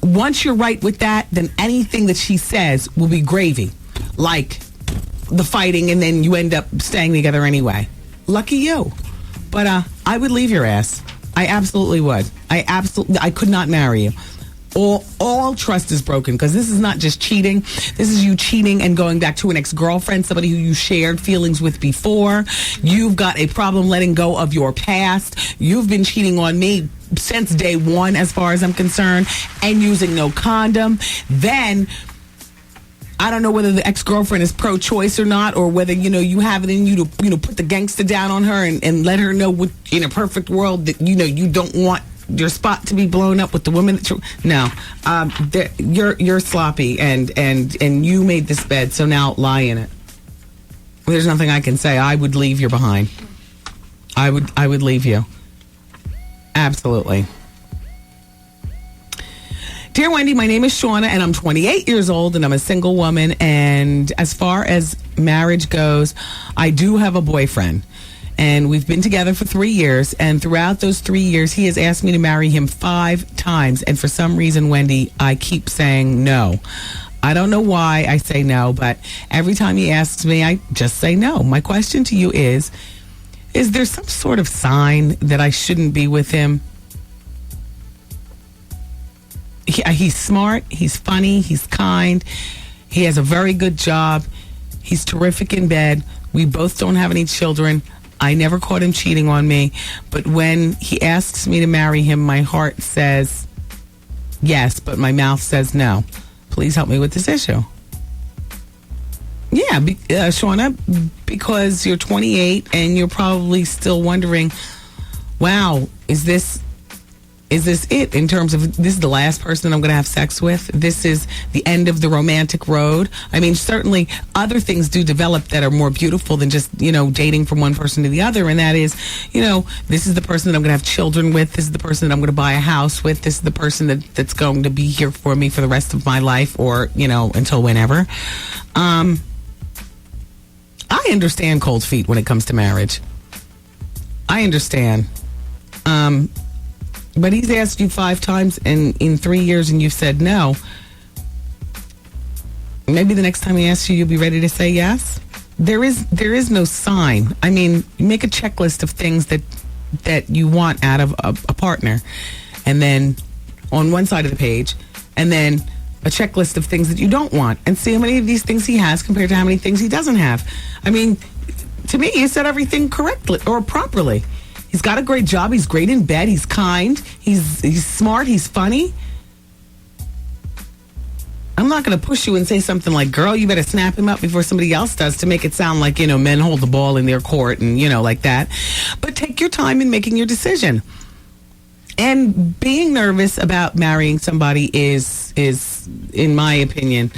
Once you're right with that, then anything that she says will be gravy. Like the fighting, and then you end up staying together anyway. Lucky you. But I would leave your ass. I absolutely would. I could not marry you. All trust is broken, because this is not just cheating. This is you cheating and going back to an ex-girlfriend, somebody who you shared feelings with before. You've got a problem letting go of your past. You've been cheating on me since day one, as far as I'm concerned, and using no condom. Then I don't know whether the ex-girlfriend is pro-choice or not, or whether, you have it in you to, put the gangster down on her and let her know in a perfect world that, you don't want your spot to be blown up with the woman that you're sloppy, and you made this bed, so now lie in it. There's nothing I can say. I would leave you behind. I would leave you. Absolutely. Dear Wendy, my name is Shauna, and I'm 28 years old, and I'm a single woman. And as far as marriage goes, I do have a boyfriend. And we've been together for 3 years. And throughout those 3 years, he has asked me to marry him 5 times. And for some reason, Wendy, I keep saying no. I don't know why I say no, but every time he asks me, I just say no. My question to you is there some sort of sign that I shouldn't be with him? He's smart, he's funny, he's kind, he has a very good job, he's terrific in bed. We both don't have any children. I never caught him cheating on me, but when he asks me to marry him, my heart says yes, but my mouth says no. Please help me with this issue. Yeah, Shauna, because you're 28 and you're probably still wondering, wow, is this Is this it in terms of this is the last person I'm going to have sex with? This is the end of the romantic road? I mean, certainly other things do develop that are more beautiful than just, dating from one person to the other. And that is, this is the person that I'm going to have children with. This is the person that I'm going to buy a house with. This is the person that's going to be here for me for the rest of my life or, until whenever. I understand cold feet when it comes to marriage. I understand. But he's asked you 5 times in 3 years and you've said no. Maybe the next time he asks you, you'll be ready to say yes. There is no sign. I mean, you make a checklist of things that you want out of a partner. And then on one side of the page, and then a checklist of things that you don't want. And see how many of these things he has compared to how many things he doesn't have. I mean, to me, he said everything correctly or properly. He's got a great job. He's great in bed. He's kind. He's smart. He's funny. I'm not going to push you and say something like, girl, you better snap him up before somebody else does to make it sound like, men hold the ball in their court and, like that. But take your time in making your decision. And being nervous about marrying somebody is, in my opinion,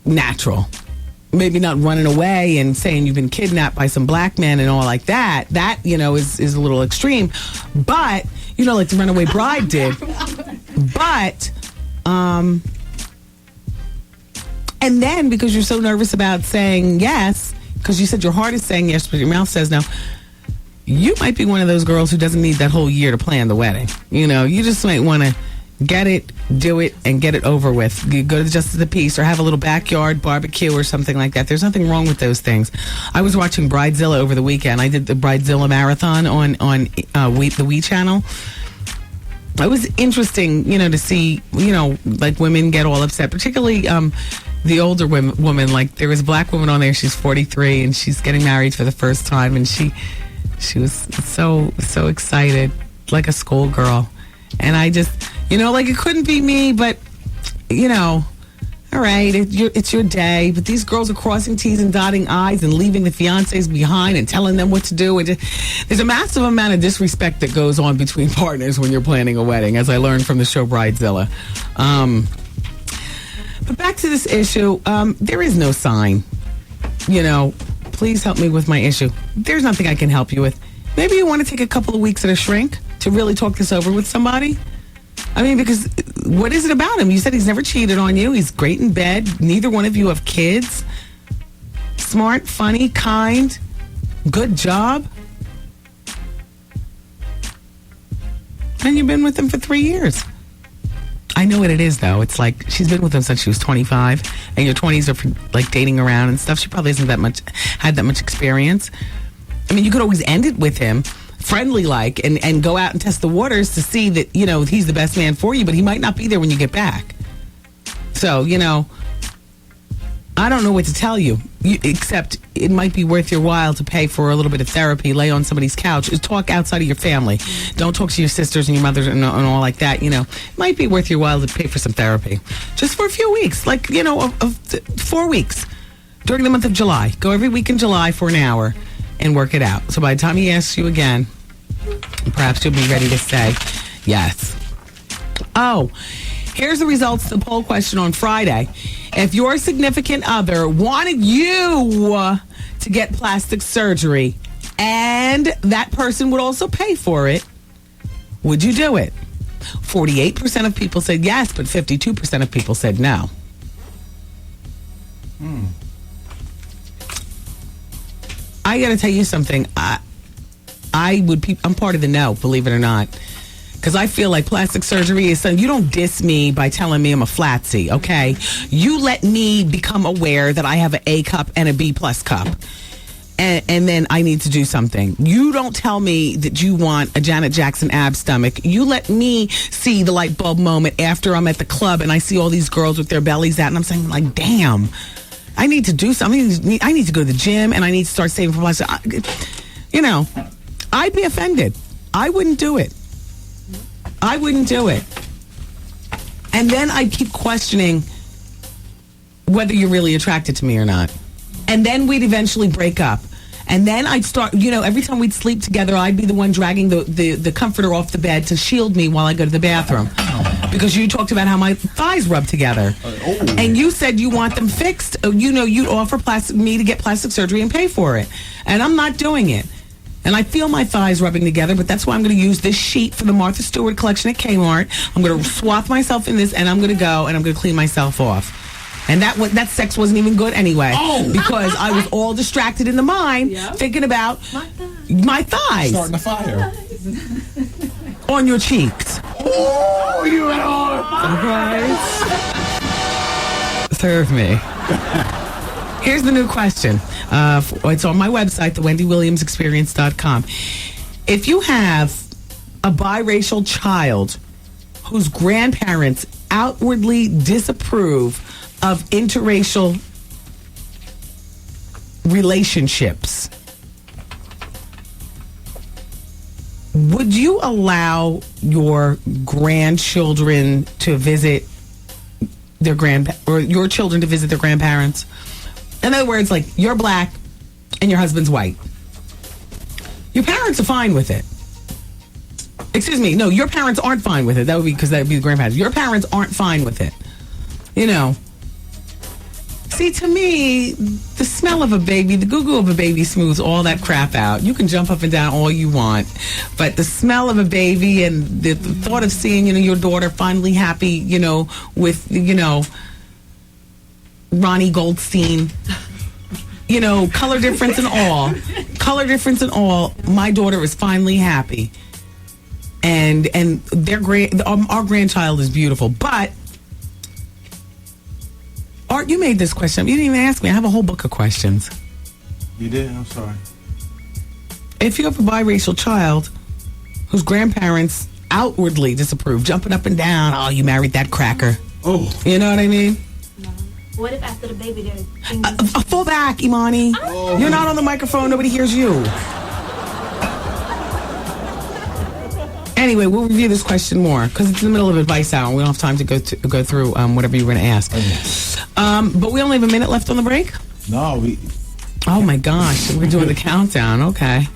natural. Maybe not running away and saying you've been kidnapped by some black men and all like that. That, is a little extreme. But, like the Runaway Bride did. But, and then because you're so nervous about saying yes, because you said your heart is saying yes, but your mouth says no, you might be one of those girls who doesn't need that whole year to plan the wedding. You just might want to get it, do it, and get it over with. You go to the Justice of the Peace or have a little backyard barbecue or something like that. There's nothing wrong with those things. I was watching Bridezilla over the weekend. I did the Bridezilla marathon on the We channel. It was interesting, to see, like women get all upset, particularly the older woman. Like there was a black woman on there. She's 43 and she's getting married for the first time, and she was so excited, like a schoolgirl. And I just, like it couldn't be me, but, all right, it's your day. But these girls are crossing T's and dotting I's and leaving the fiancés behind and telling them what to do. There's a massive amount of disrespect that goes on between partners when you're planning a wedding, as I learned from the show Bridezilla. But back to this issue, there is no sign. Please help me with my issue. There's nothing I can help you with. Maybe you want to take a couple of weeks at a shrink to really talk this over with somebody. I mean, because what is it about him? You said he's never cheated on you. He's great in bed. Neither one of you have kids. Smart, funny, kind, good job. And you've been with him for 3 years. I know what it is, though. It's like she's been with him since she was 25, and your 20s are for, like dating around and stuff. She probably hasn't had that much experience. I mean, you could always end it with him, friendly like, and go out and test the waters to see that, he's the best man for you, but he might not be there when you get back. So, I don't know what to tell you, except it might be worth your while to pay for a little bit of therapy, lay on somebody's couch, talk outside of your family. Don't talk to your sisters and your mothers and all like that, It might be worth your while to pay for some therapy. Just for a few weeks, like, 4 weeks during the month of July. Go every week in July for an hour and work it out. So by the time he asks you again, perhaps you'll be ready to say yes. Oh, here's the results of the poll question on Friday. If your significant other wanted you to get plastic surgery and that person would also pay for it, would you do it? 48% of people said yes, but 52% of people said no. I got to tell you something. I'm part of the no, believe it or not. Because I feel like plastic surgery is something, you don't diss me by telling me I'm a flatsy, okay? You let me become aware that I have an A cup and a B plus cup. And then I need to do something. You don't tell me that you want a Janet Jackson ab stomach. You let me see the light bulb moment after I'm at the club and I see all these girls with their bellies out and I'm saying like, damn, I need to do something. I need to go to the gym and I need to start saving for myself. I'd be offended. I wouldn't do it. I wouldn't do it. And then I'd keep questioning whether you're really attracted to me or not. And then we'd eventually break up. And then I'd start, every time we'd sleep together, I'd be the one dragging the comforter off the bed to shield me while I go to the bathroom. Because you talked about how my thighs rub together. And you said you want them fixed. You'd offer me to get plastic surgery and pay for it. And I'm not doing it. And I feel my thighs rubbing together, but that's why I'm going to use this sheet for the Martha Stewart collection at Kmart. I'm going to swathe myself in this, and I'm going to go, and I'm going to clean myself off. And that sex wasn't even good anyway. Because I was all distracted in the mind, thinking about my thighs. Starting a fire. On your cheeks. Oh, you are. Serve me. Here's the new question. It's on my website, thewendywilliamsexperience.com. If you have a biracial child whose grandparents outwardly disapprove of interracial relationships, would you allow your grandchildren to visit their or your children to visit their grandparents? In other words, like, you're black and your husband's white. Your parents are fine with it. Excuse me, no, your parents aren't fine with it. That would be because that would be the grandparents. Your parents aren't fine with it. See, to me, the smell of a baby, the goo-goo of a baby smooths all that crap out. You can jump up and down all you want, but the smell of a baby and the thought of seeing, your daughter finally happy, with, Ronnie Goldstein, color difference and all, my daughter is finally happy. And our grandchild is beautiful, but Art, you made this question. You didn't even ask me. I have a whole book of questions. You did? I'm sorry. If you have a biracial child whose grandparents outwardly disapprove, jumping up and down, oh, you married that cracker. Oh. You know what I mean? No. What if after the baby there's fall back, Imani. Oh. You're not on the microphone. Nobody hears you. Anyway, we'll review this question more because it's in the middle of advice hour. We don't have time to go through whatever you were going to ask. But we only have a minute left on the break? No, Oh, my gosh. We're doing the countdown. Okay.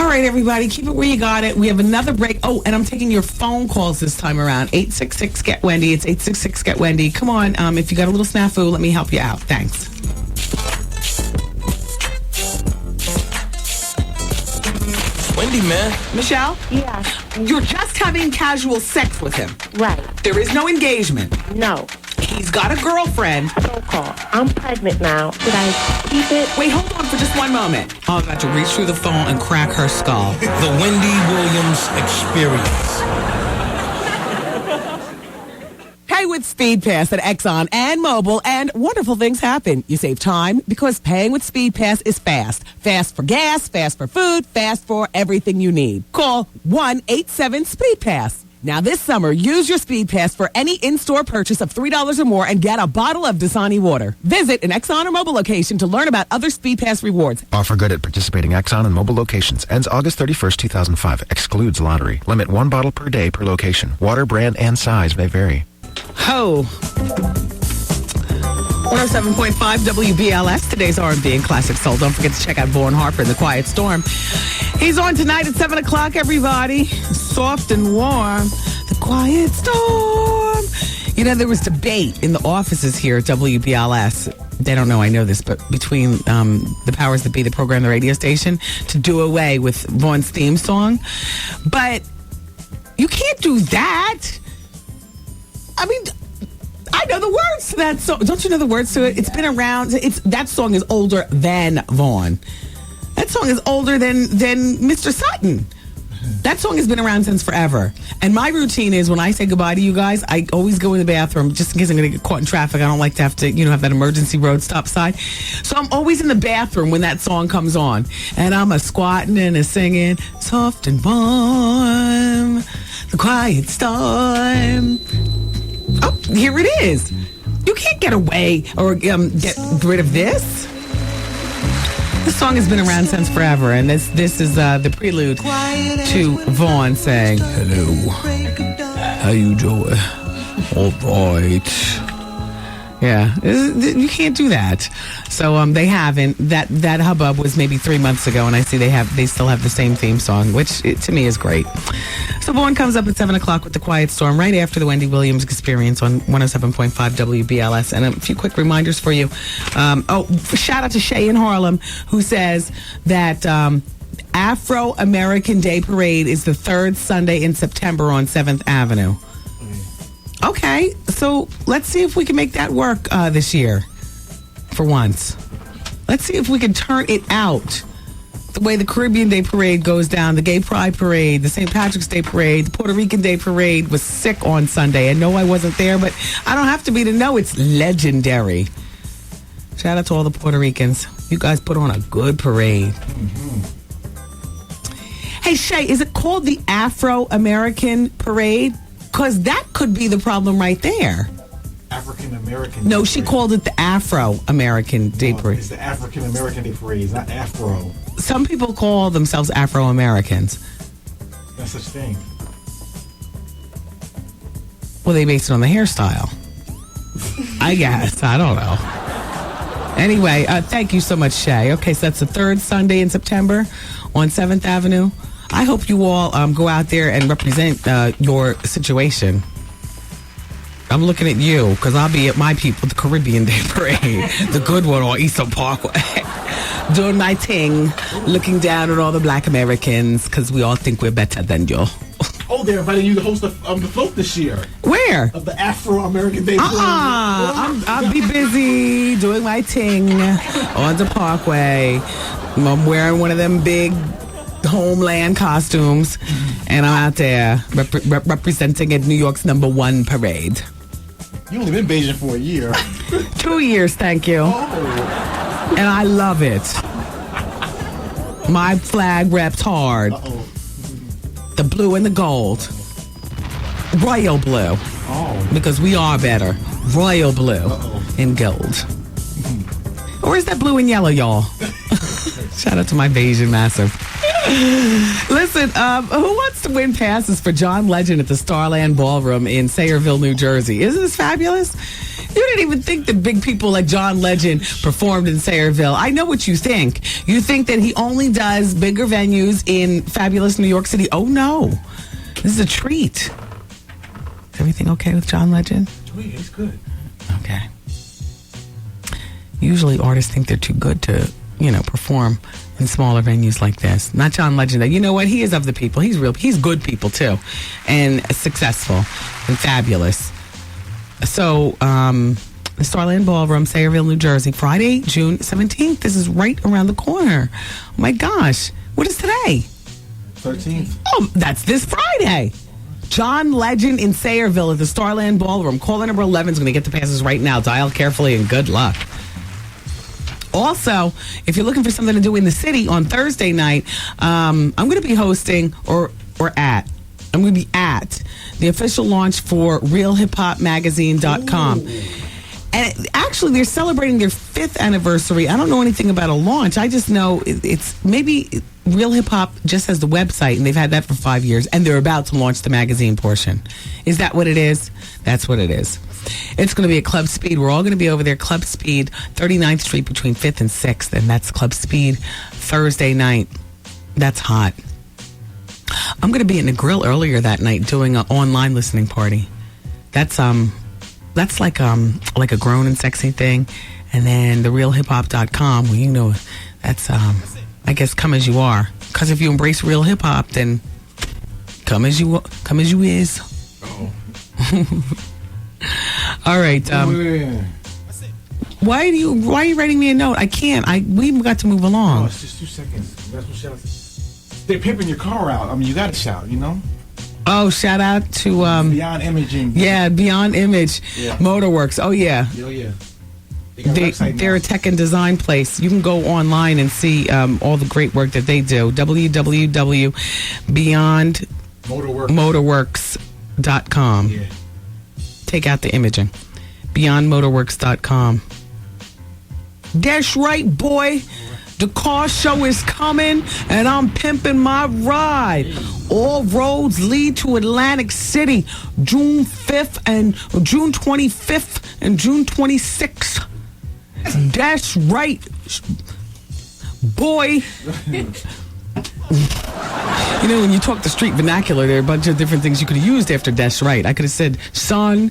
All right, everybody. Keep it where you got it. We have another break. Oh, and I'm taking your phone calls this time around. 866-GET-WENDY. It's 866-GET-WENDY. Come on. If you got a little snafu, let me help you out. Thanks. Wendy, man. Michelle? Yeah. You're just having casual sex with him. Right. There is no engagement. No. He's got a girlfriend. So-called. I'm pregnant now. Should I keep it? Wait, hold on for just one moment. I'm about to reach through the phone and crack her skull. The Wendy Williams Experience. Pay with Speed Pass at Exxon and Mobil, and wonderful things happen. You save time because paying with Speed Pass is fast. Fast for gas, fast for food, fast for everything you need. Call 1-87-SPEED-PASS. Now this summer, use your Speed Pass for any in-store purchase of $3 or more and get a bottle of Dasani water. Visit an Exxon or Mobil location to learn about other Speed Pass rewards. Offer good at participating Exxon and Mobil locations. Ends August 31st, 2005. Excludes lottery. Limit 1 bottle per day per location. Water, brand, and size may vary. Ho! 107.5 WBLS. Today's R&B and Classic Soul. Don't forget to check out Vaughn Harper and the Quiet Storm. He's on tonight at 7 o'clock, everybody. Soft and warm. The Quiet Storm. There was debate in the offices here at WBLS. They don't know I know this, but between the powers that be, the program, the radio station, to do away with Vaughn's theme song. But you can't do that. I mean, I know the words to that song. Don't you know the words to it? It's been around. That song is older than Vaughn. That song is older than Mr. Sutton. That song has been around since forever. And my routine is when I say goodbye to you guys, I always go in the bathroom just in case I'm going to get caught in traffic. I don't like to have to, have that emergency road stop sign. So I'm always in the bathroom when that song comes on. And I'm squatting and singing, soft and warm, the quiet storm. Oh, here it is. You can't get away or get rid of this. This song has been around since forever, and this is the prelude to Vaughn saying, "Hello, how you doing? All right. Yeah, you can't do that. So they haven't. That hubbub was maybe 3 months ago, and I see they still have the same theme song, which to me is great. So Vaughn comes up at 7 o'clock with The Quiet Storm right after the Wendy Williams Experience on 107.5 WBLS. And a few quick reminders for you. Shout out to Shay in Harlem, who says that Afro-American Day Parade is the third Sunday in September on 7th Avenue. Okay, so let's see if we can make that work this year for once. Let's see if we can turn it out the way the Caribbean Day Parade goes down, the Gay Pride Parade, the St. Patrick's Day Parade, the Puerto Rican Day Parade was sick on Sunday. I know I wasn't there, but I don't have to be to know it's legendary. Shout out to all the Puerto Ricans. You guys put on a good parade. Mm-hmm. Hey, Shay, is it called the Afro-American Parade? Because that could be the problem right there. African-American. No, she called it the Afro-American Day Parade. It's the African-American Day Parade. It's not Afro. Some people call themselves Afro-Americans. No such thing. Well, they base it on the hairstyle. I guess. I don't know. Anyway, thank you so much, Shay. Okay, so that's the third Sunday in September on 7th Avenue. I hope you all go out there and represent your situation. I'm looking at you because I'll be at my people, the Caribbean Day Parade, the good one on Eastern Parkway, doing my thing, looking down at all the black Americans because we all think we're better than you. Oh, they're inviting you to host the float this year. Where? Of the Afro-American Day Parade. I'll be busy doing my thing on the Parkway. I'm wearing one of them big Homeland costumes, and I'm out there representing at New York's #1 parade. You only been Beijing for a year. 2 years, thank you. Oh. And I love it. My flag reps hard. The blue and the gold. Royal blue. Oh. Because we are better. Royal blue and gold. Or is that blue and yellow, y'all? Shout out to my Bayesian Massive. Listen, who wants to win passes for John Legend at the Starland Ballroom in Sayreville, New Jersey? Isn't this fabulous? You didn't even think that big people like John Legend performed in Sayreville. I know what you think. You think that he only does bigger venues in fabulous New York City. Oh, no. This is a treat. Is everything okay with John Legend? He's good. Okay. Usually artists think they're too good to, perform in smaller venues like this. Not John Legend. You know what? He is of the people. He's real. He's good people too, and successful and fabulous. So, the Starland Ballroom, Sayreville, New Jersey, Friday, June 17th. This is right around the corner. Oh my gosh. What is today? 13th. Oh, that's this Friday. John Legend in Sayreville at the Starland Ballroom. Caller number 11 is going to get the passes right now. Dial carefully and good luck. Also, if you're looking for something to do in the city on Thursday night, I'm going to be hosting I'm going to be at the official launch for RealHipHopMagazine.com. And actually, they're celebrating their 5th anniversary. I don't know anything about a launch. I just know it's maybe Real Hip Hop just has the website, and they've had that for 5 years, and they're about to launch the magazine portion. Is that what it is? That's what it is. It's going to be at Club Speed. We're all going to be over there. Club Speed, 39th Street between 5th and 6th, and that's Club Speed Thursday night. That's hot. I'm going to be in the grill earlier that night doing an online listening party. That's like a grown and sexy thing. And then the realhiphop.com, well, that's I guess come as you are. Because if you embrace real hip hop, then come as you is. Oh. All right. Why are you writing me a note? I can't. We've got to move along. Oh, it's just 2 seconds. That's what shout out. They're pimping your car out. I mean, you got to shout, Oh, shout out to Beyond Imaging. Yeah, Beyond Image, yeah. Motorworks. Oh yeah. Oh yeah. They're a tech and design place. You can go online and see all the great work that they do. www.beyondmotorworks.com. Yeah. Take out the imaging. Beyondmotorworks.com. That's right, boy. The car show is coming, and I'm pimping my ride. All roads lead to Atlantic City, June 25th and June 26th. That's right, boy. You know, when you talk the street vernacular, there are a bunch of different things you could have used after that's right. I could have said son,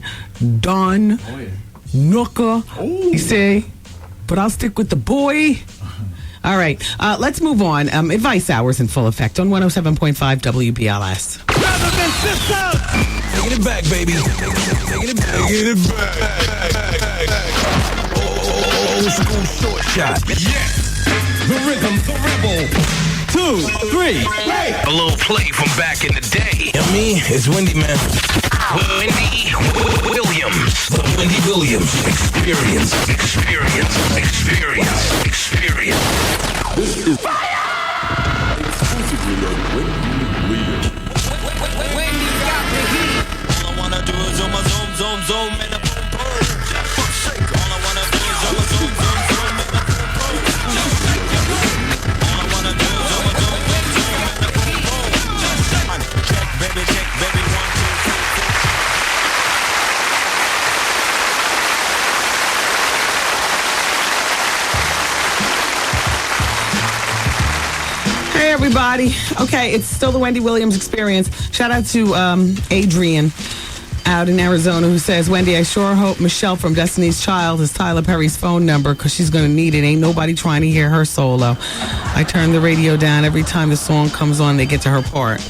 don, nooka, you see? But I'll stick with the boy. All right, let's move on. Advice hours in full effect on 107.5 WBLS. Brothers and sisters, taking it back, baby. Taking it back. Old school short shot. Yes, the rhythm, the rebel. 2, 3, play. A little play from back in the day. And me, it's Wendy, man. Wendy Williams. The Wendy Williams Experience. Experience. This is fire! Exclusively on Wendy Williams. Wendy got the heat. All I wanna do is zoom, and a boom, boom. All I wanna do is zoom, and a boom, boom. All I wanna do is zoom, and a boom, boom. Check, baby, 1, 2, 3. Hey, everybody. Okay, it's still the Wendy Williams Experience. Shout out to Adrian out in Arizona who says, Wendy, I sure hope Michelle from Destiny's Child has Tyler Perry's phone number because she's going to need it. Ain't nobody trying to hear her solo. I turn the radio down every time the song comes on, they get to her part.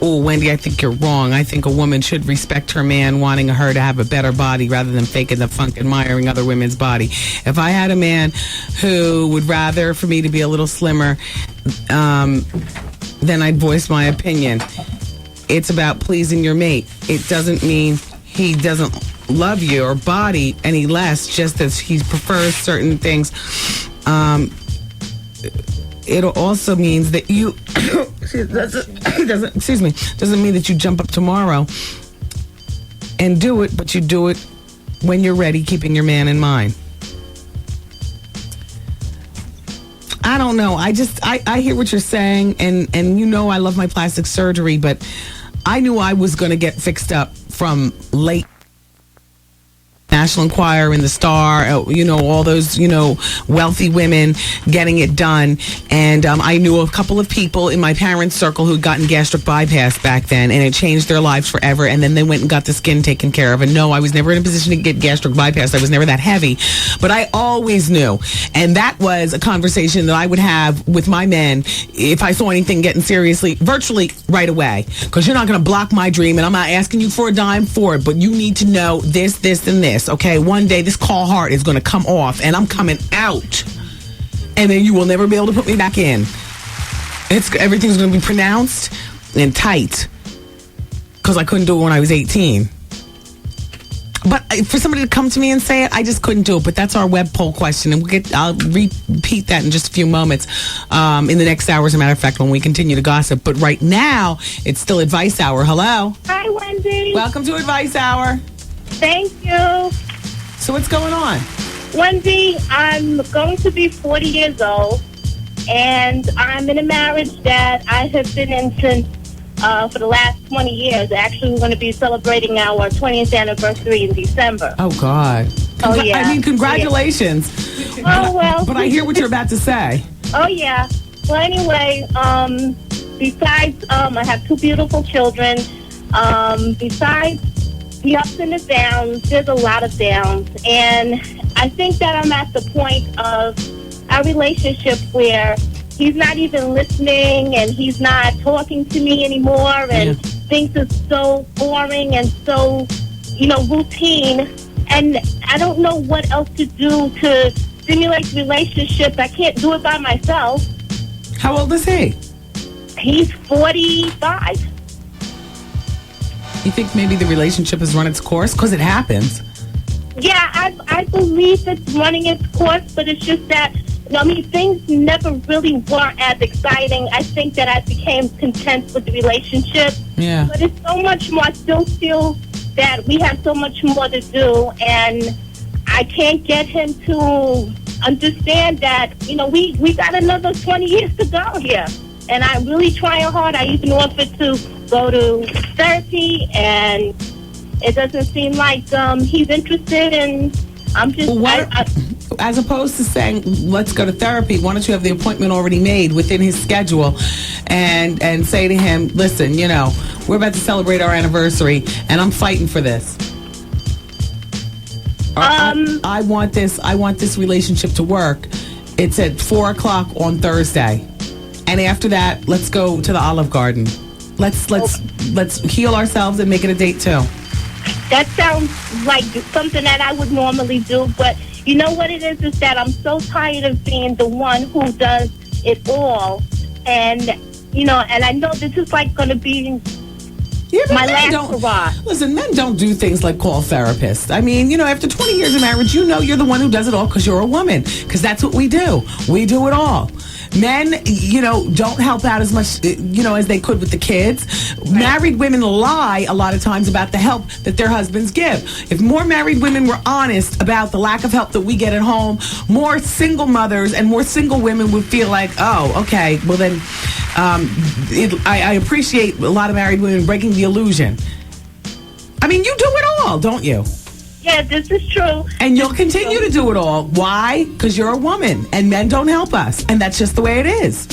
Oh, Wendy, I think you're wrong. I think a woman should respect her man wanting her to have a better body rather than faking the funk, admiring other women's body. If I had a man who would rather for me to be a little slimmer, then I'd voice my opinion. It's about pleasing your mate. It doesn't mean he doesn't love your body any less, just as he prefers certain things. It also means that you doesn't mean that you jump up tomorrow and do it, but you do it when you're ready, keeping your man in mind. I don't know. I hear what you're saying, and you know I love my plastic surgery, but I knew I was going to get fixed up from late National Enquirer and the Star, all those, wealthy women getting it done. And I knew a couple of people in my parents' circle who'd gotten gastric bypass back then, and it changed their lives forever. And then they went and got the skin taken care of. And no, I was never in a position to get gastric bypass. I was never that heavy. But I always knew. And that was a conversation that I would have with my men if I saw anything getting seriously, virtually right away. Because you're not going to block my dream, and I'm not asking you for a dime for it, but you need to know this, and this. Okay, one day this call heart is going to come off and I'm coming out, and then you will never be able to put me back in. Everything's going to be pronounced and tight because I couldn't do it when I was 18. But for somebody to come to me and say it, I just couldn't do it. But that's our web poll question, and I'll repeat that in just a few moments in the next hour, as a matter of fact, when we continue to gossip. But right now, it's still Advice Hour. Hello. Hi, Wendy. Welcome to Advice Hour. Thank you. So what's going on? Wendy, I'm going to be 40 years old, and I'm in a marriage that I have been in since for the last 20 years. Actually, we're going to be celebrating our 20th anniversary in December. Oh, God. Oh, yeah. I mean, congratulations. Oh, well. But I hear what you're about to say. Oh, yeah. Well, anyway, besides, I have 2 beautiful children. Besides the ups and the downs, there's a lot of downs. And I think that I'm at the point of our relationship where he's not even listening and he's not talking to me anymore, and things are so boring and so, routine. And I don't know what else to do to stimulate the relationship. I can't do it by myself. How old is he? He's 45. You think maybe the relationship has run its course? Because it happens. Yeah, I believe it's running its course, but it's just that, things never really weren't as exciting. I think that I became content with the relationship. Yeah. But it's so much more. I still feel that we have so much more to do, and I can't get him to understand that, we got another 20 years to go here. And I'm really trying hard. I even offered to go to therapy and it doesn't seem like he's interested, and I'm just. As opposed to saying, let's go to therapy, why don't you have the appointment already made within his schedule and say to him, listen, we're about to celebrate our anniversary and I'm fighting for this. I want this relationship to work. It's at 4:00 on Thursday. And after that, let's go to the Olive Garden. Let's heal ourselves and make it a date too. That sounds like something that I would normally do, but you know what it is that I'm so tired of being the one who does it all. And, and I know this is like going to be my last hurrah. Listen, men don't do things like call therapists. I mean, after 20 years of marriage, you're the one who does it all because you're a woman. Because that's what we do. We do it all. Men, don't help out as much, as they could with the kids. Right. Married women lie a lot of times about the help that their husbands give. If more married women were honest about the lack of help that we get at home, more single mothers and more single women would feel like, oh, okay, well then, I appreciate a lot of married women breaking the illusion. I mean, you do it all, don't you? Yeah, this is true. And you'll continue to do it all. Why? Because you're a woman, and men don't help us, and that's just the way it is.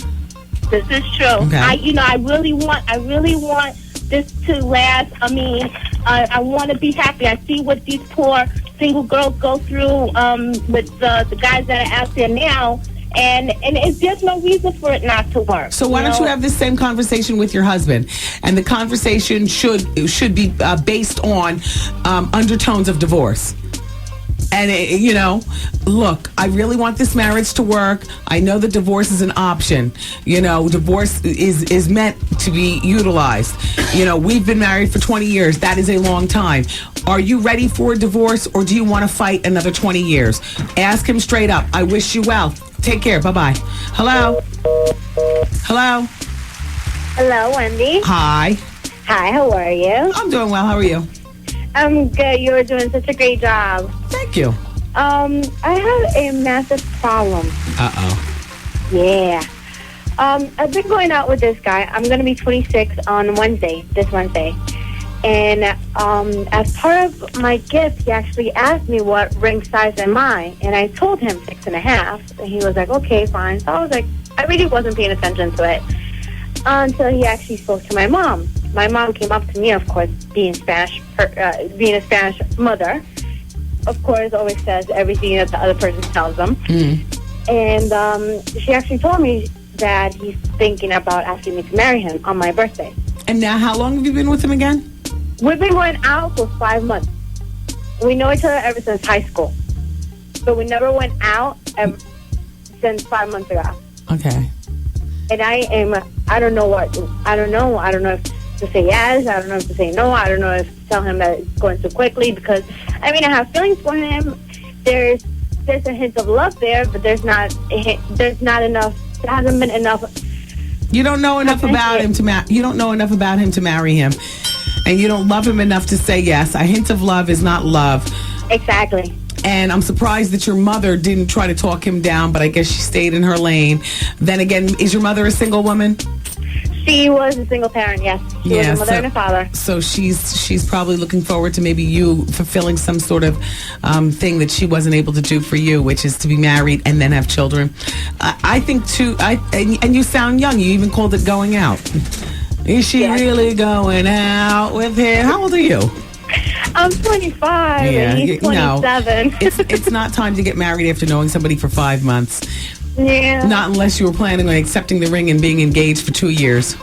This is true. Okay. I really want this to last. I mean, I want to be happy. I see what these poor single girls go through with the guys that are out there now, and there's no reason for it not to work. So why don't you have this same conversation with your husband? And the conversation should be based on undertones of divorce. And, look, I really want this marriage to work. I know that divorce is an option. Divorce is meant to be utilized. We've been married for 20 years. That is a long time. Are you ready for a divorce, or do you want to fight another 20 years? Ask him straight up. I wish you well. Take care. Bye-bye. Hello? Hello? Hello, Wendy. Hi. Hi, how are you? I'm doing well. How are you? I'm good. You are doing such a great job. Thank you. I have a massive problem. Uh-oh. Yeah. I've been going out with this guy. I'm going to be 26 on this Wednesday. And as part of my gift, he actually asked me what ring size am I. And I told him 6.5. And he was like, okay, fine. So I was like, I really wasn't paying attention to it until he actually spoke to my mom. My mom came up to me, of course, being a Spanish mother. Of course, always says everything that the other person tells them. And she actually told me that he's thinking about asking me to marry him on my birthday. And now, how long have you been with him again? We've been going out for 5 months. We know each other ever since high school. But we never went out since 5 months ago. Okay. And I don't know if to say yes, I don't know if to say no, I don't know if to tell him that it's going too quickly, because, I have feelings for him. There's a hint of love there, but there's not enough, there hasn't been enough. You don't know enough about him you don't know enough about him to marry him. And you don't love him enough to say yes. A hint of love is not love. Exactly. And I'm surprised that your mother didn't try to talk him down, but I guess she stayed in her lane. Then again, is your mother a single woman? She was a single parent, yes. She was a mother and a father. So she's probably looking forward to maybe you fulfilling some sort of thing that she wasn't able to do for you, which is to be married and then have children. I think too. And you sound young. You even called it going out. Is she really going out with him? How old are you? I'm 25 and he's 27. No, it's not time to get married after knowing somebody for 5 months. Yeah. Not unless you were planning on accepting the ring and being engaged for 2 years.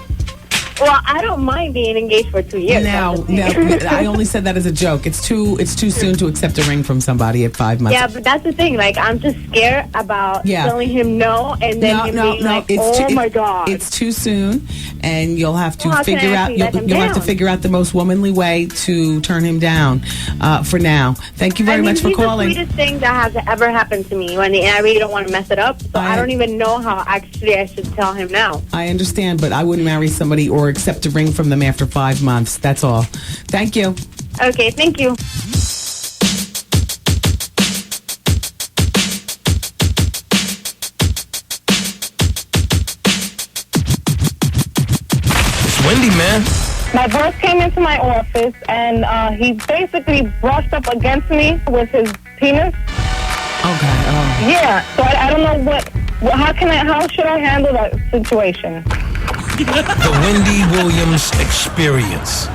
Well, I don't mind being engaged for 2 years. No, I only said that as a joke. It's too soon to accept a ring from somebody at 5 months. Yeah, but that's the thing. Like, I'm just scared about telling him no, and then my God. It's too soon, and you'll have to figure out. You'll have to figure out the most womanly way to turn him down. For now, thank you very much for calling. He's the sweetest thing that has ever happened to me, Wendy, and I really don't want to mess it up. So I don't even know how actually I should tell him now. I understand, but I wouldn't marry somebody or accept a ring from them after 5 months. That's all. Thank you. Okay, thank you. It's Wendy, man. My boss came into my office and he basically brushed up against me with his penis. Okay. Yeah. So I don't know how should I handle that situation? The Wendy Williams Experience.